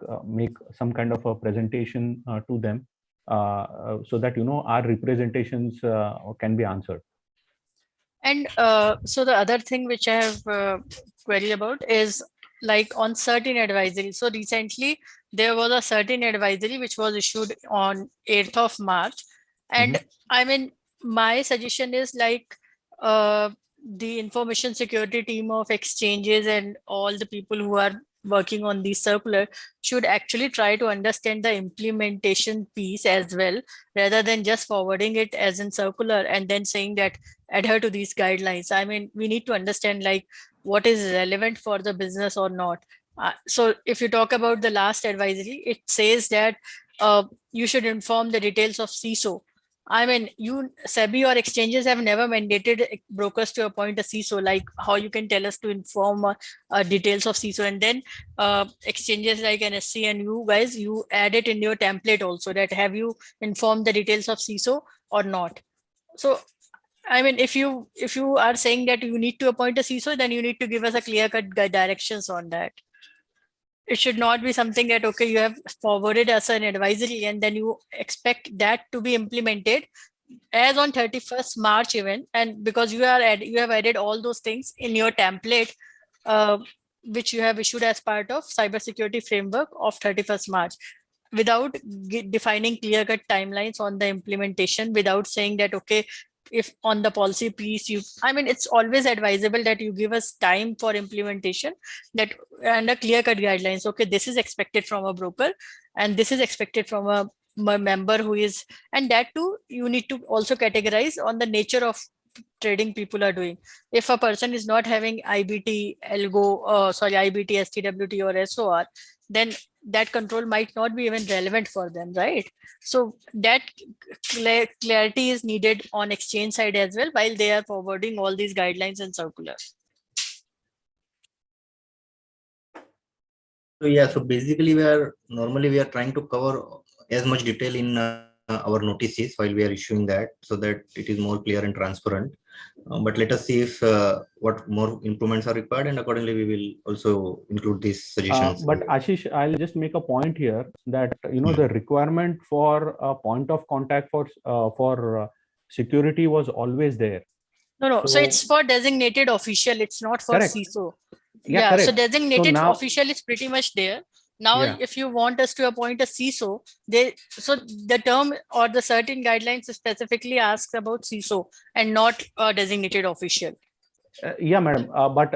some kind of a presentation to them, so that our representations can be answered. And so the other thing which I have queried about is like on certain advisory. So recently there was a certain advisory which was issued on 8th of March. And I mean, my suggestion is like the information security team of exchanges and all the people who are working on the circular should actually try to understand the implementation piece as well, rather than just forwarding it as in circular and then saying that adhere to these guidelines. I mean, we need to understand like what is relevant for the business or not. So if you talk about the last advisory, it says that you should inform the details of CISO. I mean, SEBI or exchanges have never mandated brokers to appoint a CISO, like how you can tell us to inform details of CISO, and then exchanges like NSC and you guys, you add it in your template also that have you informed the details of CISO or not. So I mean, if you are saying that you need to appoint a CISO, then you need to give us a clear-cut directions on that. It should not be something that, okay, you have forwarded us an advisory and then you expect that to be implemented as on 31st March even. And because you have added all those things in your template, which you have issued as part of cybersecurity framework of 31st March, without defining clear-cut timelines on the implementation, without saying that, okay, if on the policy piece, it's always advisable that you give us time for implementation and a clear-cut guidelines. Okay, this is expected from a broker and this is expected from a member who is, and that too, you need to also categorize on the nature of trading people are doing. If a person is not having IBT, IBT, STWT or SOR, then that control might not be even relevant for them, right? So that clarity is needed on exchange side as well while they are forwarding all these guidelines and circulars. So yeah, so basically we are trying to cover as much detail in our notices while we are issuing that, so that it is more clear and transparent. But let us see if what more improvements are required, and accordingly we will also include these suggestions. But Ashish, I'll just make a point here that the requirement for a point of contact for security was always there. No. So it's for designated official. It's not for correct. CISO. Yeah, correct. So designated official is pretty much there. Now, if you want us to appoint a CISO, so the term or the certain guidelines specifically asks about CISO and not a designated official. Yeah, madam. But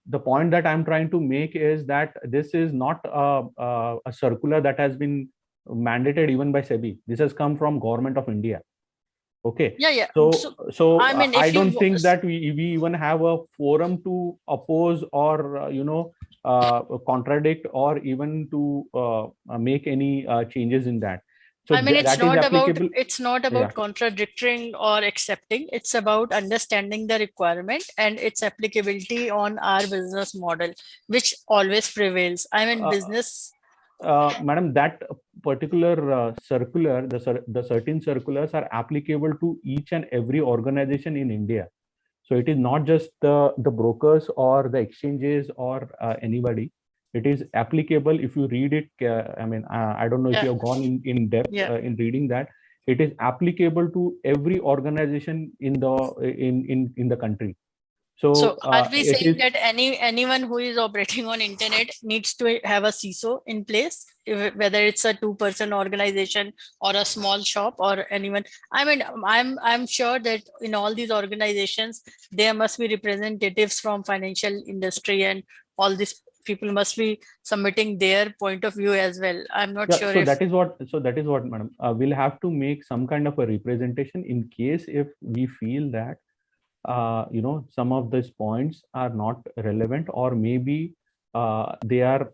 the point that I'm trying to make is that this is not a circular that has been mandated even by SEBI. This has come from Government of India. Okay. Yeah. So I don't think that we even have a forum to oppose or contradict or even to make any changes in that. So it's not about contradicting or accepting. It's about understanding the requirement and its applicability on our business model, which always prevails. Business. Madam, that particular circular, the certain circulars are applicable to each and every organization in India. So it is not just the brokers or the exchanges or anybody. It is applicable if you read it. I don't know if you have gone in depth in reading that. it is applicable to every organization in the country. So are we it saying is, that anyone who is operating on internet needs to have a CISO in place, whether it's a 2-person organization or a small shop or anyone? I mean, I'm sure that in all these organizations there must be representatives from financial industry, and all these people must be submitting their point of view as well. I'm not sure so if that is what, madam, we'll have to make some kind of a representation in case if we feel that some of these points are not relevant, or maybe they are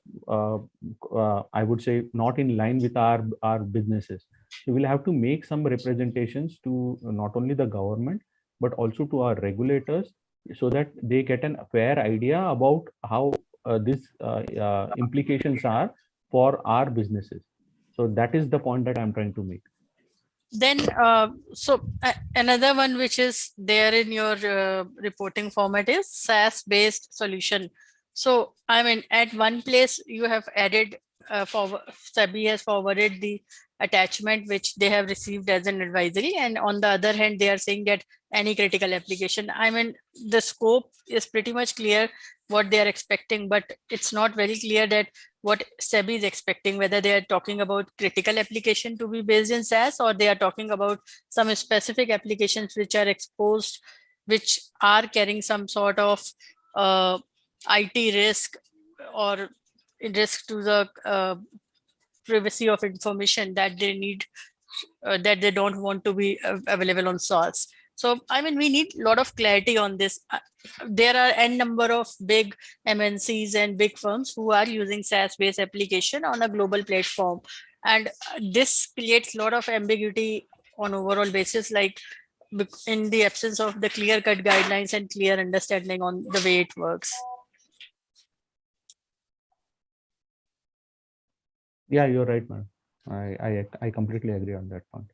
I would say not in line with our businesses. So we'll have to make some representations to not only the government but also to our regulators, so that they get a fair idea about how these implications are for our businesses. So that is the point that I'm trying to make. then another one which is there in your reporting format is SaaS based solution. So I mean, at one place you have added SEBI has forwarded the attachment which they have received as an advisory, and on the other hand they are saying that any critical application. I mean, the scope is pretty much clear what they are expecting, but it's not very clear that what SEBI is expecting, whether they are talking about critical application to be based in SaaS, or they are talking about some specific applications which are exposed, which are carrying some sort of IT risk or risk to the privacy of information that they need, that they don't want to be available on SaaS. So, I mean, we need a lot of clarity on this. There are n number of big MNCs and big firms who are using SaaS-based application on a global platform. And this creates a lot of ambiguity on overall basis, like in the absence of the clear-cut guidelines and clear understanding on the way it works. Yeah, you're right, man. I completely agree on that point.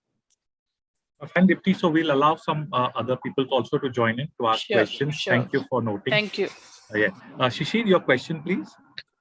Fine, Dipti. So we'll allow some other people also to join in to ask questions. Sure. Thank you for noting. Thank you. Yeah. Shishir, your question, please.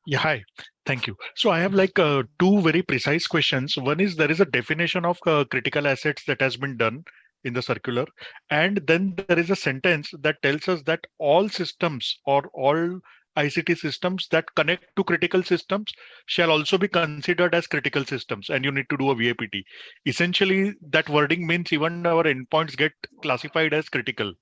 Yeah, hi. Thank you. So I have like two very precise questions. One is there is a definition of critical assets that has been done in the circular. And then there is a sentence that tells us that all systems or all ICT systems that connect to critical systems shall also be considered as critical systems, and you need to do a VAPT. Essentially, that wording means even our endpoints get classified as critical.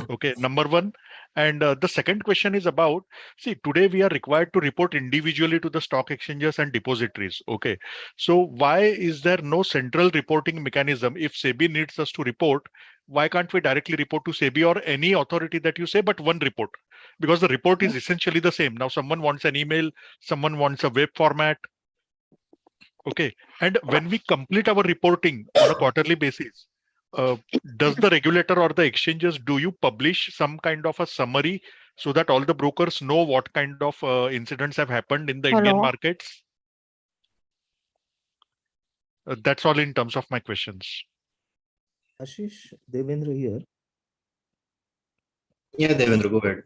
Okay, number one. And the second question is about, see, today we are required to report individually to the stock exchanges and depositories. Okay, so why is there no central reporting mechanism? If SEBI needs us to report, why can't we directly report to SEBI or any authority that you say, but one report? Because the report is essentially the same. Now, someone wants an email, someone wants a web format. Okay, and when we complete our reporting on a quarterly basis, does the regulator or the exchanges, do you publish some kind of a summary so that all the brokers know what kind of incidents have happened in the Indian markets? That's all in terms of my questions. Ashish, Devendra here. Yeah, Devendra, go ahead.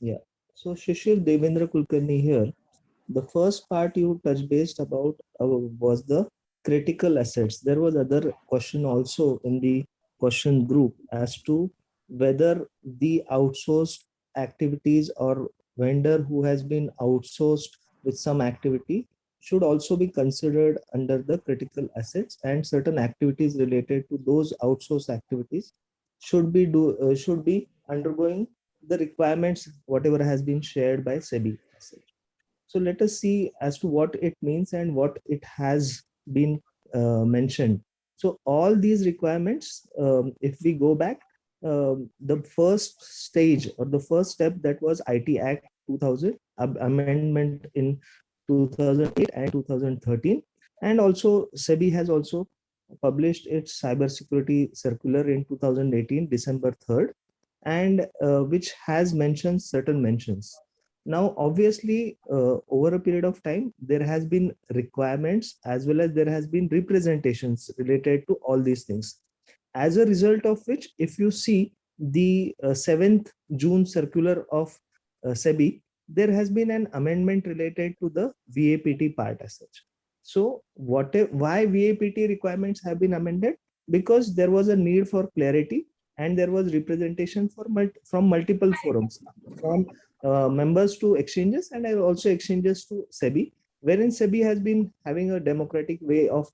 Yeah. So Shishir, Devendra Kulkarni here. The first part you touched based about was the critical assets. There was other question also in the question group as to whether the outsourced activities or vendor who has been outsourced with some activity should also be considered under the critical assets, and certain activities related to those outsourced activities should be undergoing the requirements whatever has been shared by SEBI. So let us see as to what it means and what it has been mentioned. So all these requirements, if we go back, the first stage or the first step, that was IT Act 2000 amendment in 2008 and 2013, and also SEBI has also published its cybersecurity circular in 2018 December 3rd, and which has mentioned certain mentions. Now, obviously, over a period of time, there has been requirements as well as there has been representations related to all these things. As a result of which, if you see the 7th June circular of SEBI, there has been an amendment related to the VAPT part as such. So, why VAPT requirements have been amended? because there was a need for clarity and there was representation from multiple forums, from members to exchanges and also exchanges to SEBI, wherein SEBI has been having a democratic way of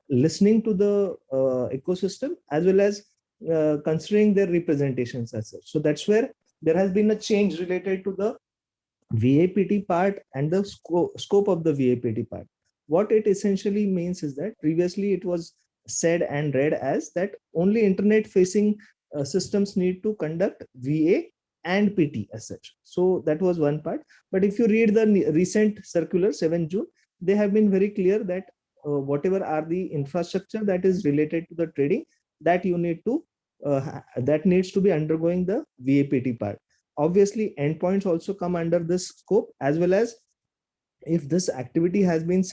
listening to the ecosystem as well as considering their representations as such. So that's where there has been a change related to the VAPT part and the scope of the VAPT part. What it essentially means is that previously it was said and read as that only internet facing systems need to conduct VA and PT as such. So that was one part. But if you read the recent circular 7 June, they have been very clear that whatever are the infrastructure that is related to the trading, that you need to that needs to be undergoing the VAPT part. Obviously, endpoints also come under this scope, as well as if this activity has been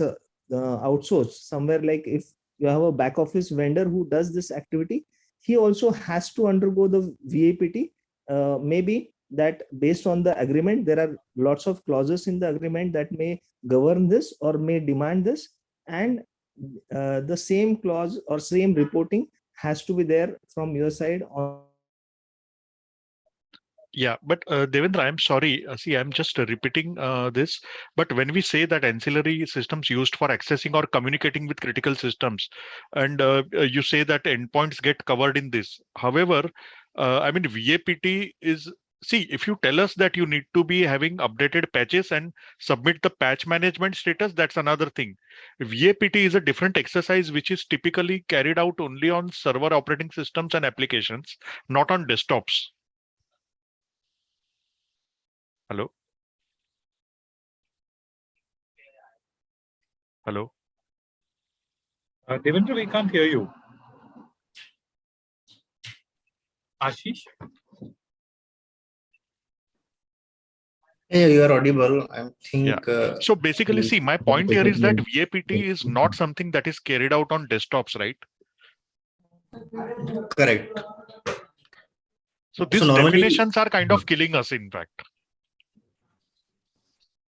outsourced somewhere, like if you have a back office vendor who does this activity, he also has to undergo the VAPT. Maybe that based on the agreement, there are lots of clauses in the agreement that may govern this or may demand this, and the same clause or same reporting has to be there from your side on. Yeah, but Devendra, I'm sorry. See, I'm just repeating this. But when we say that ancillary systems used for accessing or communicating with critical systems, and you say that endpoints get covered in this. However, I mean, VAPT is, see, if you tell us that you need to be having updated patches and submit the patch management status, that's another thing. VAPT is a different exercise, which is typically carried out only on server operating systems and applications, not on desktops. Hello? Hello? Devendra, we can't hear you. Ashish? Yeah, you are audible. I think. So basically, see, my point here is that VAPT is not something that is carried out on desktops, right? Correct. So these definitions are kind of killing us, in fact.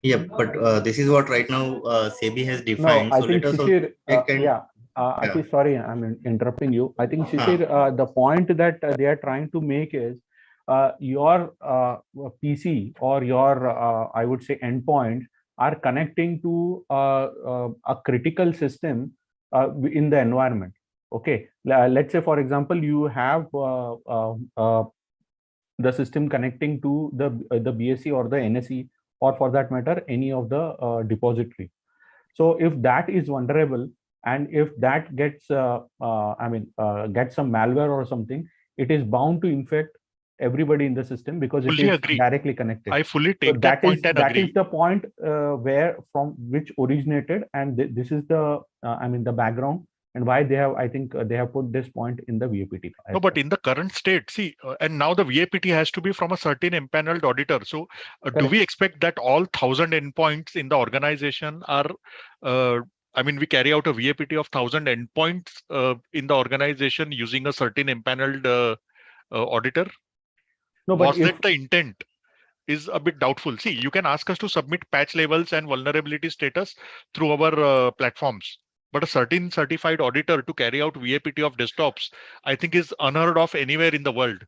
Yeah, but this is what right now SEBI has defined. No, I so think let us Shishir, yeah. Ashish, sorry, I'm interrupting you. I think Shishir, the point that they are trying to make is your PC or your, I would say, endpoints are connecting to a critical system in the environment. Okay, let's say, for example, you have the system connecting to the BSC or the NSE, or for that matter, any of the depository. So if that is vulnerable, and if that gets, gets some malware or something, it is bound to infect everybody in the system because it is directly connected. I fully take that point and that agree. is the point where from which originated, and this is the the background and why they have, I think they have put this point in the VAPT. No, but in the current state, see, and now the VAPT has to be from a certain empaneled auditor. So do we expect that all 1,000 endpoints in the organization are, we carry out a VAPT of 1,000 endpoints in the organization using a certain empaneled auditor? No, but was that the intent? Is a bit doubtful. See, you can ask us to submit patch levels and vulnerability status through our platforms. But a certain certified auditor to carry out VAPT of desktops, I think is unheard of anywhere in the world.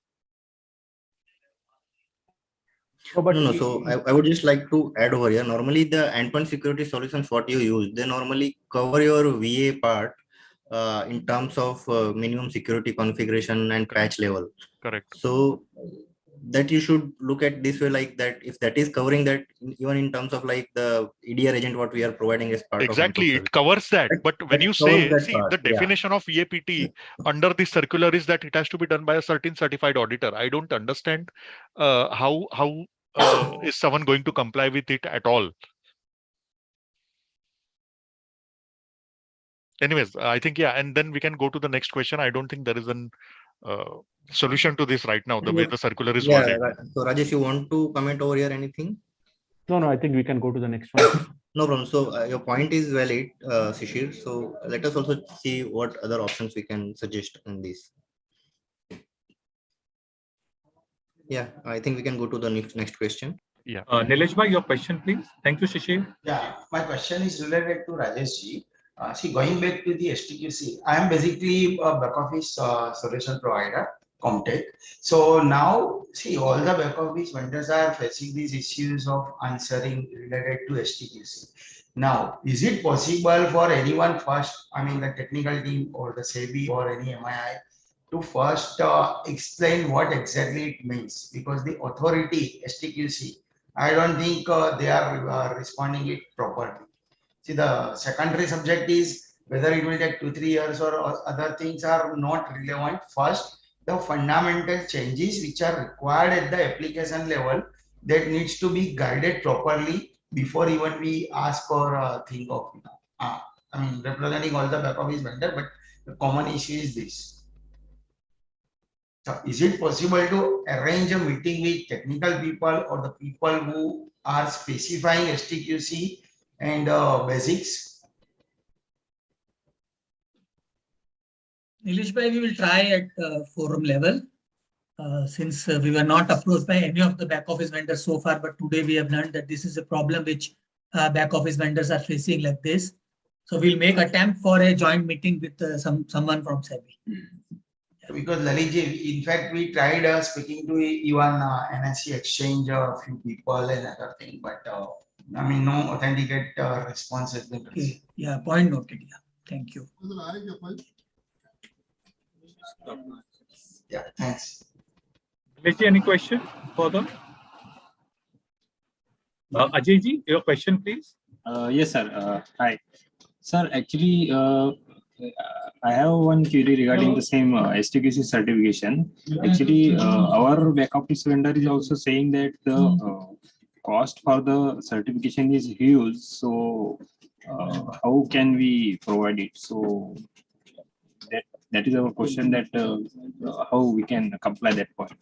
No. So I would just like to add over here. Normally, the endpoint security solutions, what you use, they normally cover your VA part in terms of minimum security configuration and patch level. Correct. So that you should look at this way, like that if that is covering that, even in terms of like the EDR agent what we are providing as part exactly of it covers that. But when you say, see, part, the definition of VAPT under the circular is that it has to be done by a certain certified auditor. I don't understand how is someone going to comply with it at all. Anyways, I think, yeah, and then we can go to the next question. I don't think there is an solution to this right now, the way the circular is worded. So Rajesh, you want to comment over here anything? No, I think we can go to the next one. No problem. So your point is valid, Shishir. So let us also see what other options we can suggest in this. Yeah, I think we can go to the next question. Yeah. Nileshbhai, your question, please. Thank you, Shishir. Yeah, my question is related to Rajesh ji. See, going back to the STQC, I am basically a back office solution provider, Comtech. So now, see, all the back office vendors are facing these issues of answering related to STQC. Now, is it possible for anyone first, I mean, the technical team or the SEBI or any MII, to first explain what exactly it means? Because the authority, STQC, I don't think they are responding it properly. See, the secondary subject is whether it will take 2-3 years or other things are not relevant. First, the fundamental changes which are required at the application level that needs to be guided properly before even we ask or think of. I mean, representing all the back office vendor, but the common issue is this. So, is it possible to arrange a meeting with technical people or the people who are specifying STQC and basics? Nilesh bhai, we will try at forum level. Since we were not approached by any of the back office vendors so far, but today we have learned that this is a problem which back office vendors are facing like this. So we'll make attempt for a joint meeting with someone from SEBI. Because Lalitji, in fact, we tried speaking to even NSE exchange, a few people and other thing, but I mean, no authenticate response has been received. Okay. Yeah, point noted. Yeah, thank you. Yeah, thanks. Nilesh, any question further? Ajay ji, your question, please. Yes, sir. Hi. Sir, actually, I have one query regarding the same STQC certification. Actually, our back office vendor is also saying that the cost for the certification is huge. So, how can we provide it? So, that is our question, that how we can comply that point.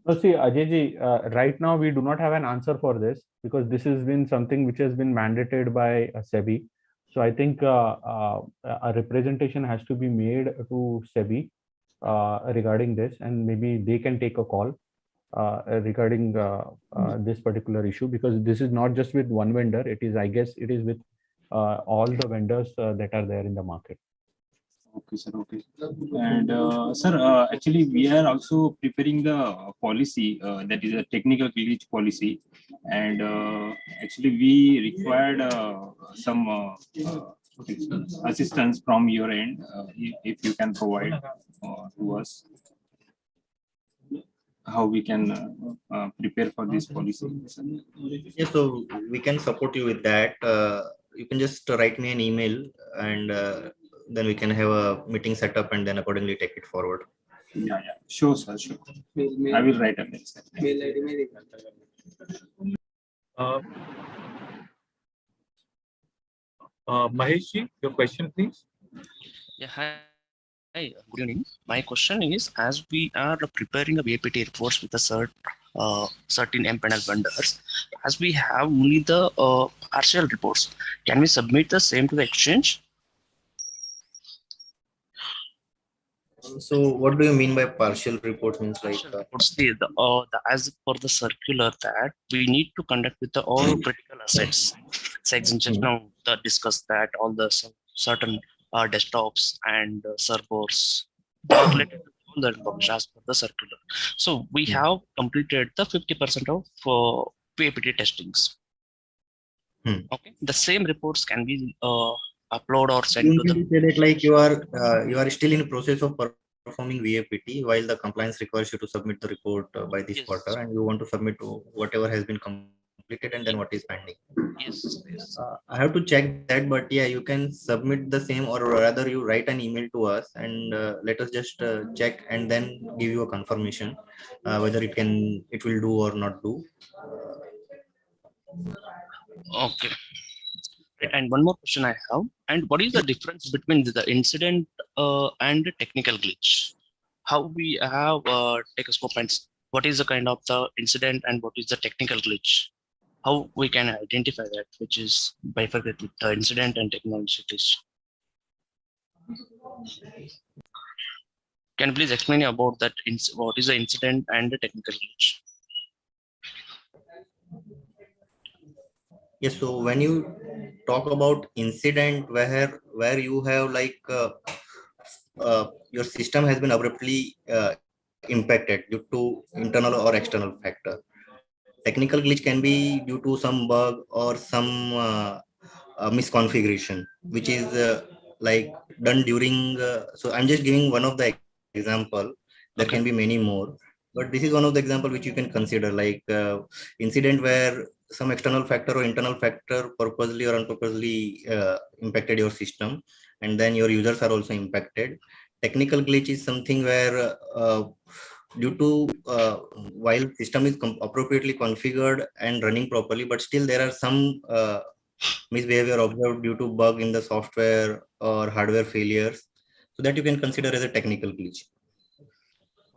So see, Ajay, right now we do not have an answer for this because this has been something which has been mandated by SEBI. So I think a representation has to be made to SEBI regarding this, and maybe they can take a call regarding this particular issue, because this is not just with one vendor. It is, I guess, it is with all the vendors that are there in the market. Okay, sir. Okay. And sir, actually, we are also preparing the policy that is a technical glitch policy, and actually, we required some assistance from your end, if you can provide to us how we can prepare for this policy. Yeah, so we can support you with that. You can just write me an email, and then we can have a meeting set up and then accordingly take it forward. Yeah, yeah. Sure, sir. Sure. I will write a mail. Mahesh ji, your question, please. Yeah, hi. Hi, good evening. My question is, as we are preparing a VAPT reports with a certain M-panel vendors, as we have only the partial reports, can we submit the same to the exchange? So what do you mean by partial reports? Means like as for the circular that we need to conduct with the all critical assets. Section just now discussed that all the certain desktops and servers are related to all the information as per the circular. So we have completed the 50% of VAPT testings. Okay, the same reports can be upload or send to the. Say that like you are still in process of performing VAPT while the compliance requires you to submit the report by this quarter, and you want to submit whatever has been completed and then what is pending. Yes. I have to check that, but yeah, you can submit the same, or rather you write an email to us and let us just check and then give you a confirmation whether it will do or not do. Okay. And one more question I have. And what is the difference between the incident and the technical glitch? How we have take a scope and what is the kind of the incident and what is the technical glitch? How we can identify that, which is bifurcated with the incident and technical glitch? Can you please explain about that? What is the incident and the technical glitch? Yes, so when you talk about incident where you have like your system has been abruptly impacted due to internal or external factor. Technical glitch can be due to some bug or some misconfiguration, which is like done during. So I'm just giving one of the example. There can be Okay. many more, but this is one of the example which you can consider, like incident where some external factor or internal factor purposely or unpurposely impacted your system, and then your users are also impacted. Technical glitch is something where due to while system is appropriately configured and running properly, but still there are some misbehavior observed due to bug in the software or hardware failures, so that you can consider as a technical glitch.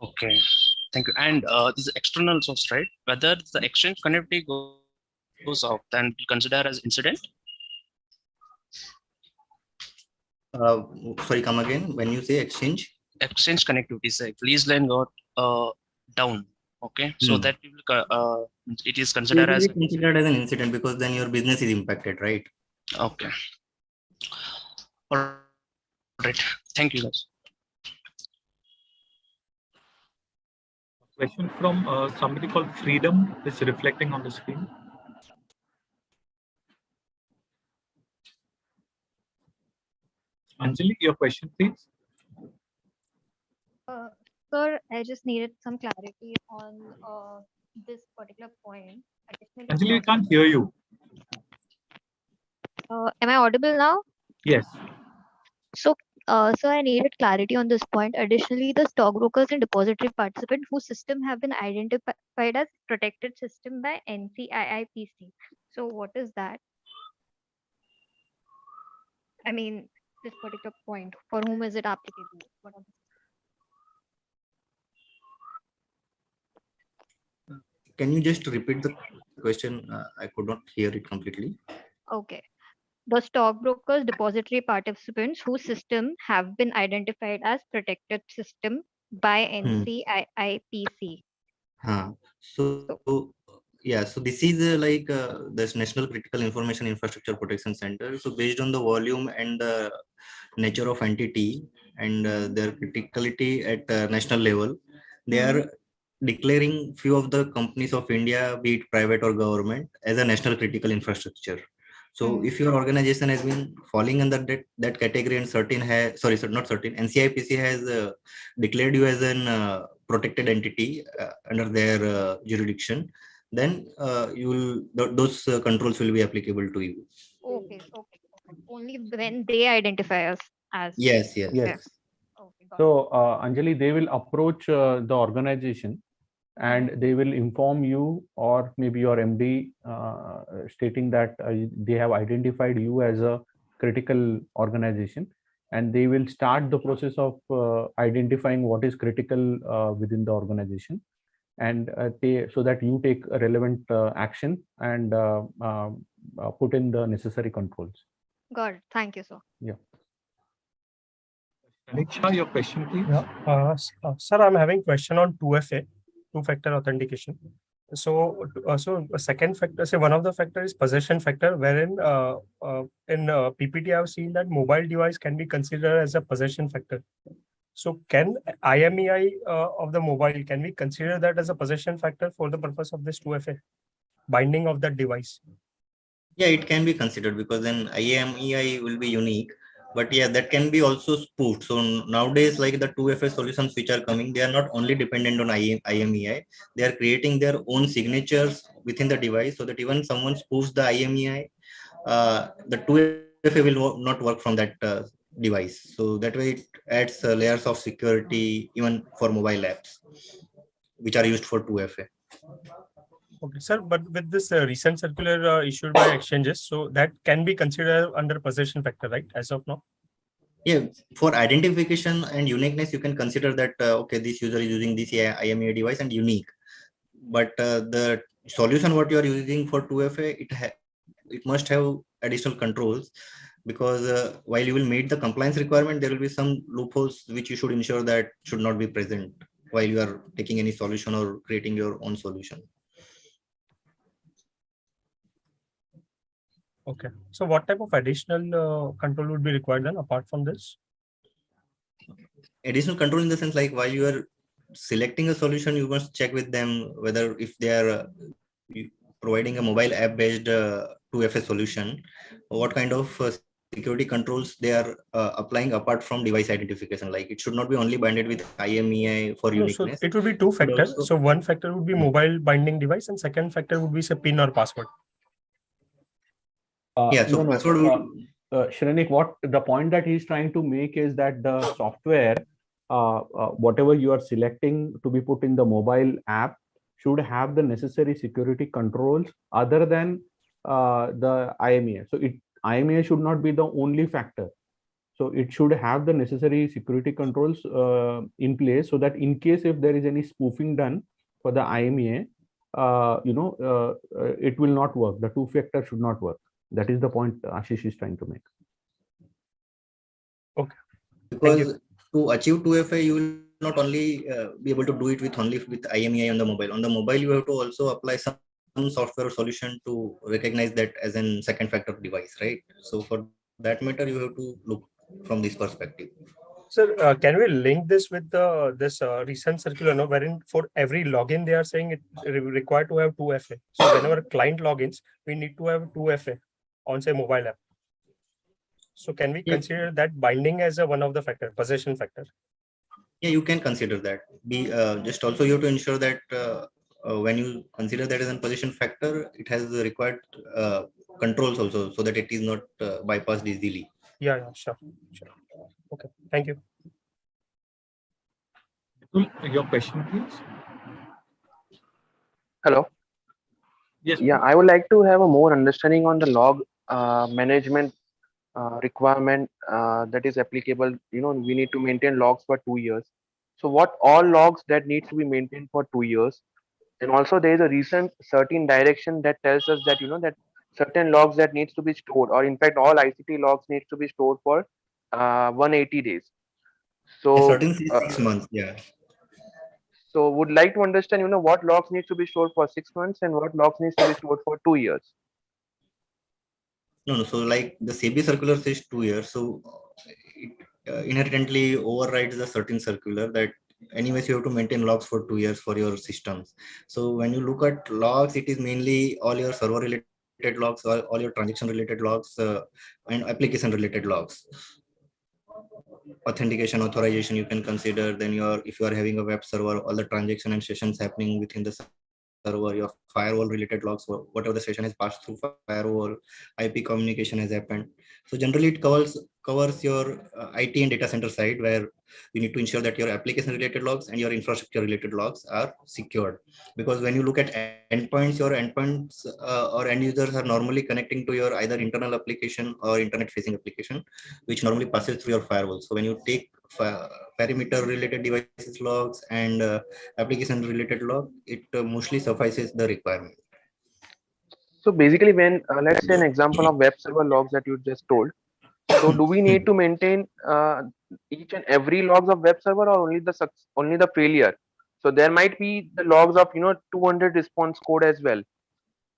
Okay. Thank you. And this is external source, right? Whether the exchange connectivity goes off, then we consider as incident. Sorry, come again. When you say exchange, Exchange connectivity, say lease line got down. Okay, so that it is it considered will as be considered as an incident because then your business is impacted, right? okay. All right. Thank you, guys. Question from somebody called Freedom is reflecting on the screen. Anjali, your question, please. Sir, I just needed some clarity on this particular point. Anjali, we can't hear you. Am I audible now? Yes. So, I needed clarity on this point. Additionally, the stockbrokers and depository participant whose system have been identified as protected system by NCIIPC. So, what is that? I mean, this particular point, for whom is it applicable? What are Can you just repeat the question? I could not hear it completely. Okay. The stockbrokers depository participants whose system have been identified as protected system by NCIIPC. So yeah, so this is like this National Critical Information Infrastructure Protection Center. So based on the volume and the nature of entity and their criticality at national level, they are declaring few of the companies of India, be it private or government, as a national critical infrastructure. So if your organization has been falling under that category and not certain, NCIPC has declared you as an protected entity under their jurisdiction, then those controls will be applicable to you. Okay. Only when they identify us as. Yes. Yes. So Anjali, they will approach the organization and they will inform you or maybe your MD stating that they have identified you as a critical organization, and they will start the process of identifying what is critical within the organization, and so that you take a relevant action and put in the necessary controls. Got it. Thank you, sir. Yeah. Aniksha, your question, please. Yeah. Sir, I'm having question on 2FA, two-factor authentication. So a second factor, say one of the factor is possession factor, wherein in PPT I've seen that mobile device can be considered as a possession factor. So can IMEI of the mobile, can we consider that as a possession factor for the purpose of this 2FA, binding of that device? Yeah, it can be considered because then IMEI will be unique. But yeah, that can be also spoofed. So nowadays, like the 2FA solutions which are coming, they are not only dependent on IMEI. They are creating their own signatures within the device, so that even someone spoofs the IMEI, the 2FA will not work from that device. So that way it adds layers of security even for mobile apps, which are used for 2FA. Okay, sir, but with this recent circular issued by exchanges, so that can be considered under possession factor, right, as of now? Yeah, for identification and uniqueness, you can consider that, okay, this user is using this IMEI device and unique. But the solution what you are using for 2FA, it must have additional controls, because while you will meet the compliance requirement, there will be some loopholes which you should ensure that should not be present while you are taking any solution or creating your own solution. Okay. So what type of additional control would be required then apart from this? Additional control in the sense like while you are selecting a solution, you must check with them whether if they are providing a mobile app based 2FA solution, what kind of security controls they are applying apart from device identification. Like it should not be only binded with IMEI for No, so uniqueness. it would be two factors. Also, so one factor would be mobile binding device and second factor would be say PIN or password. Yeah, so password would... Shrenik, what the point that he's trying to make is that the software, whatever you are selecting to be put in the mobile app, should have the necessary security controls other than the IMEI. So IMEI should not be the only factor. So it should have the necessary security controls in place so that in case if there is any spoofing done for the IMEI, it will not work. The two-factor should not work. That is the point Ashish is trying to make. Okay. Because to achieve 2FA, you will not only be able to do it with only with IMEI on the mobile. On the mobile, you have to also apply some software solution to recognize that as a second factor device, right? So for that matter, you have to look from this perspective. Sir, can we link this with this recent circular, no, wherein for every login they are saying it required to have 2FA. So whenever client logins, we need to have 2FA on say mobile app. So can we consider that binding as one of the factor, possession factor? Yeah, you can consider that. Just also you have to ensure that when you consider that as a possession factor, it has the required controls also, so that it is not bypassed easily. Yeah, sure. Okay, thank you. Your question, please. Hello. Yes. Yeah, I would like to have a more understanding on the log management requirement that is applicable. We need to maintain logs for 2 years. So what all logs that needs to be maintained for 2 years? And also there is a recent certain direction that tells us that, that certain logs that needs to be stored, or in fact, all ICT logs needs to be stored for 180 days. So, certain 6 months, yeah. So would like to understand, what logs needs to be stored for 6 months and what logs needs to be stored for 2 years. No. So like the SEBI circular says 2 years. So it inherently overrides the certain circular that anyways you have to maintain logs for 2 years for your systems. So when you look at logs, it is mainly all your server related logs, all your transaction related logs and application related logs. Authentication, authorization you can consider. Then if you are having a web server, all the transaction and sessions happening within the server, your firewall related logs, whatever the session has passed through firewall, IP communication has happened. So generally it covers your IT and data center side, where you need to ensure that your application related logs and your infrastructure related logs are secured. Because when you look at endpoints, your endpoints or end users are normally connecting to your either internal application or internet facing application, which normally passes through your firewall. So when you take perimeter related devices logs and application related log, it mostly suffices the requirement. So basically when let's say an example of web server logs that you just told, so do we need to maintain each and every logs of web server, or only the failure? So there might be the logs of 200 response code as well.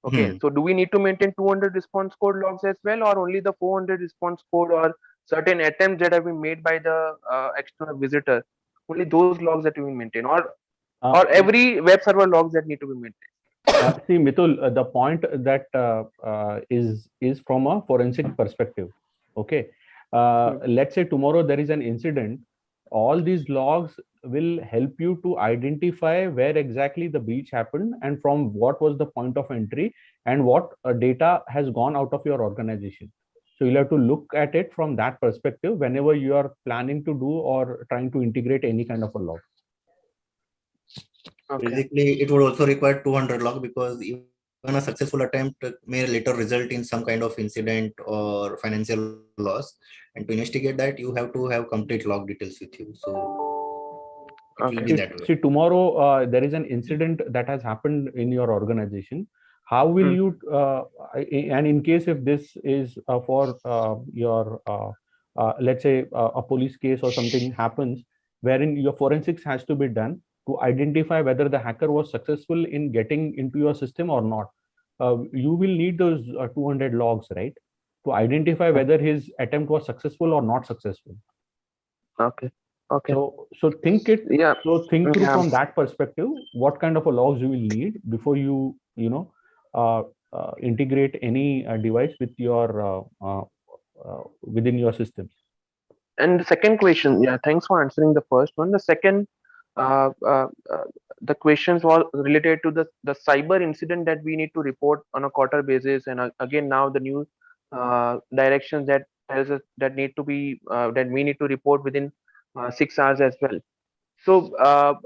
Okay, so do we need to maintain 200 response code logs as well, or only the 400 response code or certain attempts that have been made by the external visitor? Only those logs that we maintain, or every web server logs that need to be maintained? See, Mitul, the point that is from a forensic perspective. Okay, let's say tomorrow there is an incident. All these logs will help you to identify where exactly the breach happened and from what was the point of entry and what data has gone out of your organization. So you'll have to look at it from that perspective whenever you are planning to do or trying to integrate any kind of a log. Okay. Basically, it would also require 200 log, because even a successful attempt may later result in some kind of incident or financial loss. And to investigate that, you have to have complete log details with you. So it will be that way. See, tomorrow there is an incident that has happened in your organization. How will you, and in case if this is for your, let's say a police case or something happens, wherein your forensics has to be done to identify whether the hacker was successful in getting into your system or not. you will need those 200 logs, right, to identify whether his attempt was successful or not successful. Okay. Okay. So think it. Yeah. So think through Yeah. from that perspective, what kind of a logs you will need before you integrate any device with your within your systems. And the second question, yeah, thanks for answering the first one. The second, uh, uh, uh, the questions was related to the cyber incident that we need to report on a quarter basis, and again now the new directions that tells us that need to be that we need to report within 6 hours as well. So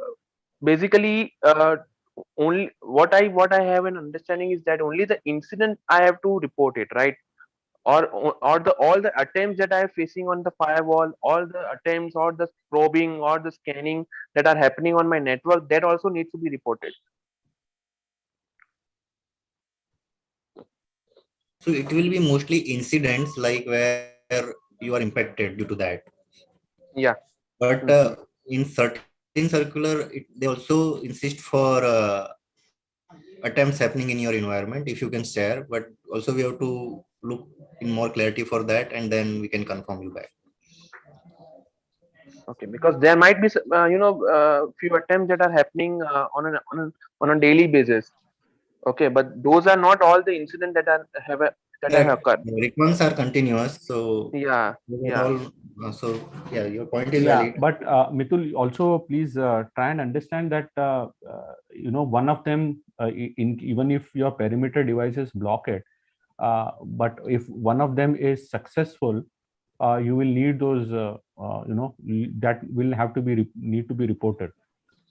basically, only what I have an understanding is that only the incident I have to report it, right? Or the all the attempts that I am facing on the firewall, all the attempts or the probing or the scanning that are happening on my network, that also needs to be reported. So it will be mostly incidents like where you are impacted due to that. Yeah. But in certain circular, they also insist for attempts happening in your environment, if you can share. But also we have to look in more clarity for that, and then we can confirm you back. Okay, because there might be few attempts that are happening on a daily basis. Okay, but those are not all the incidents that are that have Correct. occurred. Recurrence are continuous, so Yeah. those are Yeah. all. So yeah, your point is Yeah, valid. but Mitul, also please try and understand that one of them, even if your perimeter devices block it, but if one of them is successful, you will need those that will have to be need to be reported.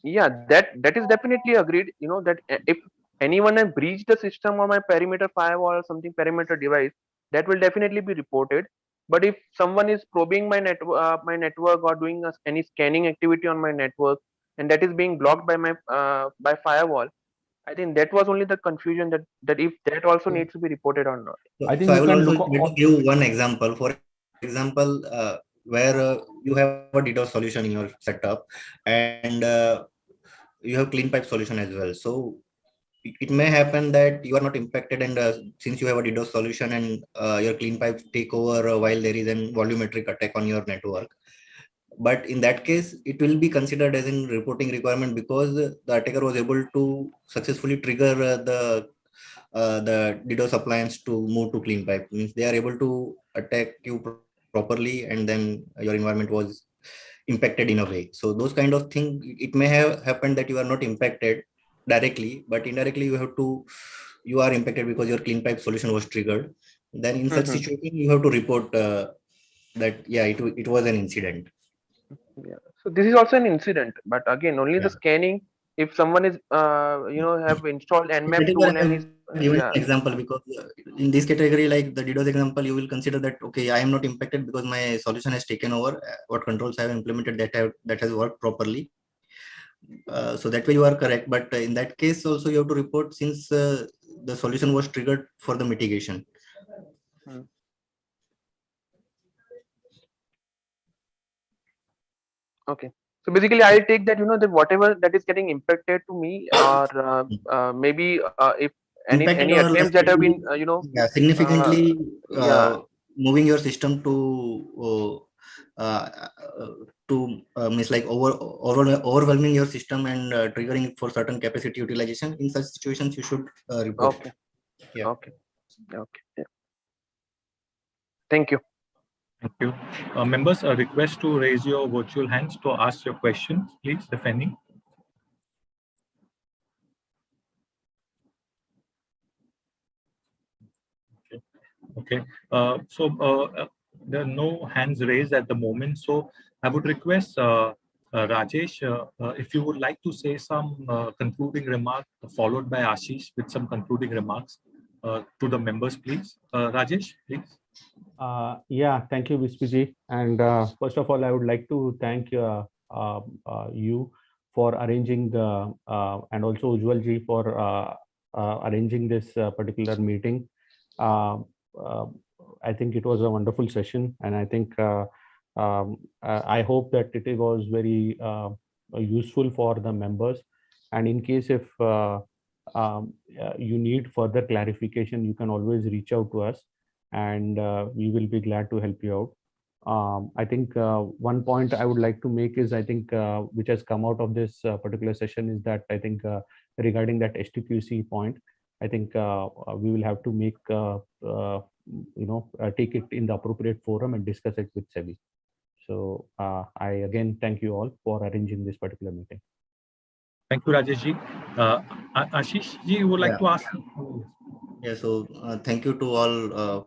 Yeah, that is definitely agreed. That if anyone has breached the system or my perimeter firewall or something perimeter device, that will definitely be reported. But if someone is probing my network or doing any scanning activity on my network, and that is being blocked by my by firewall, I think that was only the confusion, that if that also needs to be reported or not. So I will also try to give one example. For example, where you have a DDoS solution in your setup, and you have clean pipe solution as well. So it may happen that you are not impacted, and since you have a DDoS solution and your clean pipes take over while there is an volumetric attack on your network. But in that case, it will be considered as a reporting requirement because the attacker was able to successfully trigger the DDoS appliance to move to clean pipe. Means they are able to attack you properly, and then your environment was impacted in a way. So those kind of thing, it may have happened that you are not impacted directly, but indirectly you are impacted because your clean pipe solution was triggered. Then in such situation, you have to report that yeah, it was an incident. Yeah. So this is also an incident, but again, only the scanning. If someone is have installed That Nmap is why tool I and have is given yeah. example, because in this category, like the DDoS example, you will consider that okay, I am not impacted because my solution has taken over. What controls I have implemented that has worked properly. So that way you are correct. But in that case, also you have to report since the solution was triggered for the mitigation. Okay. So basically, I'll take that that whatever that is getting impacted to me, or maybe if any Impacted or attempts like that have been yeah, significantly yeah. moving your system uh, means like overwhelming your system and triggering for certain capacity utilization. In such situations, you should report. Okay. Yeah. Okay. Okay. Yeah. Thank you. Thank you. Members, a request to raise your virtual hands to ask your questions, please, if any. Okay. There are no hands raised at the moment. So I would request Rajesh, if you would like to say some concluding remark, followed by Ashish with some concluding remarks to the members, please. Rajesh, please. Yeah, thank you, Vispiji. And first of all, I would like to thank you for arranging the and also Ujwalji for arranging this particular meeting. Uh, uh, I think it was a wonderful session, and I think I hope that it was very useful for the members. And in case if you need further clarification, you can always reach out to us, and we will be glad to help you out. I think one point I would like to make is, I think which has come out of this particular session is that I think regarding that STQC point, I think we will have to make take it in the appropriate forum and discuss it with SEBI. So I again thank you all for arranging this particular meeting. Thank you, Rajesh ji. Ashish ji, you would like to ask? Yeah, so thank you to all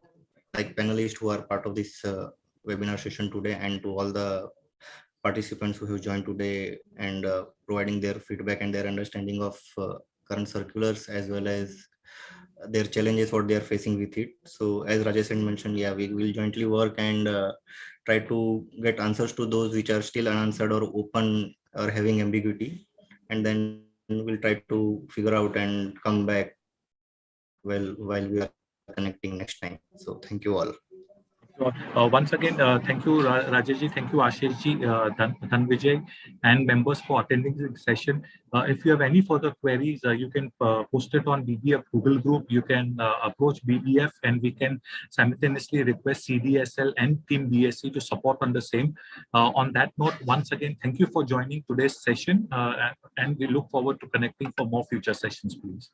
like panelists who are part of this webinar session today, and to all the participants who have joined today and providing their feedback and their understanding of current circulars, as well as their challenges what they are facing with it. So as Rajesh mentioned, yeah, we will jointly work and try to get answers to those which are still unanswered or open or having ambiguity, and then we'll try to figure out and come back while we are connecting next time. So thank you all. Once again, thank you, Rajesh ji, thank you, Ashish ji, Dhanvijay, and members for attending this session. If you have any further queries, you can post it on BBF Google group. You can approach BBF, and we can simultaneously request CDSL and Team BSc to support on the same. On that note, once again, thank you for joining today's session, and we look forward to connecting for more future sessions, please.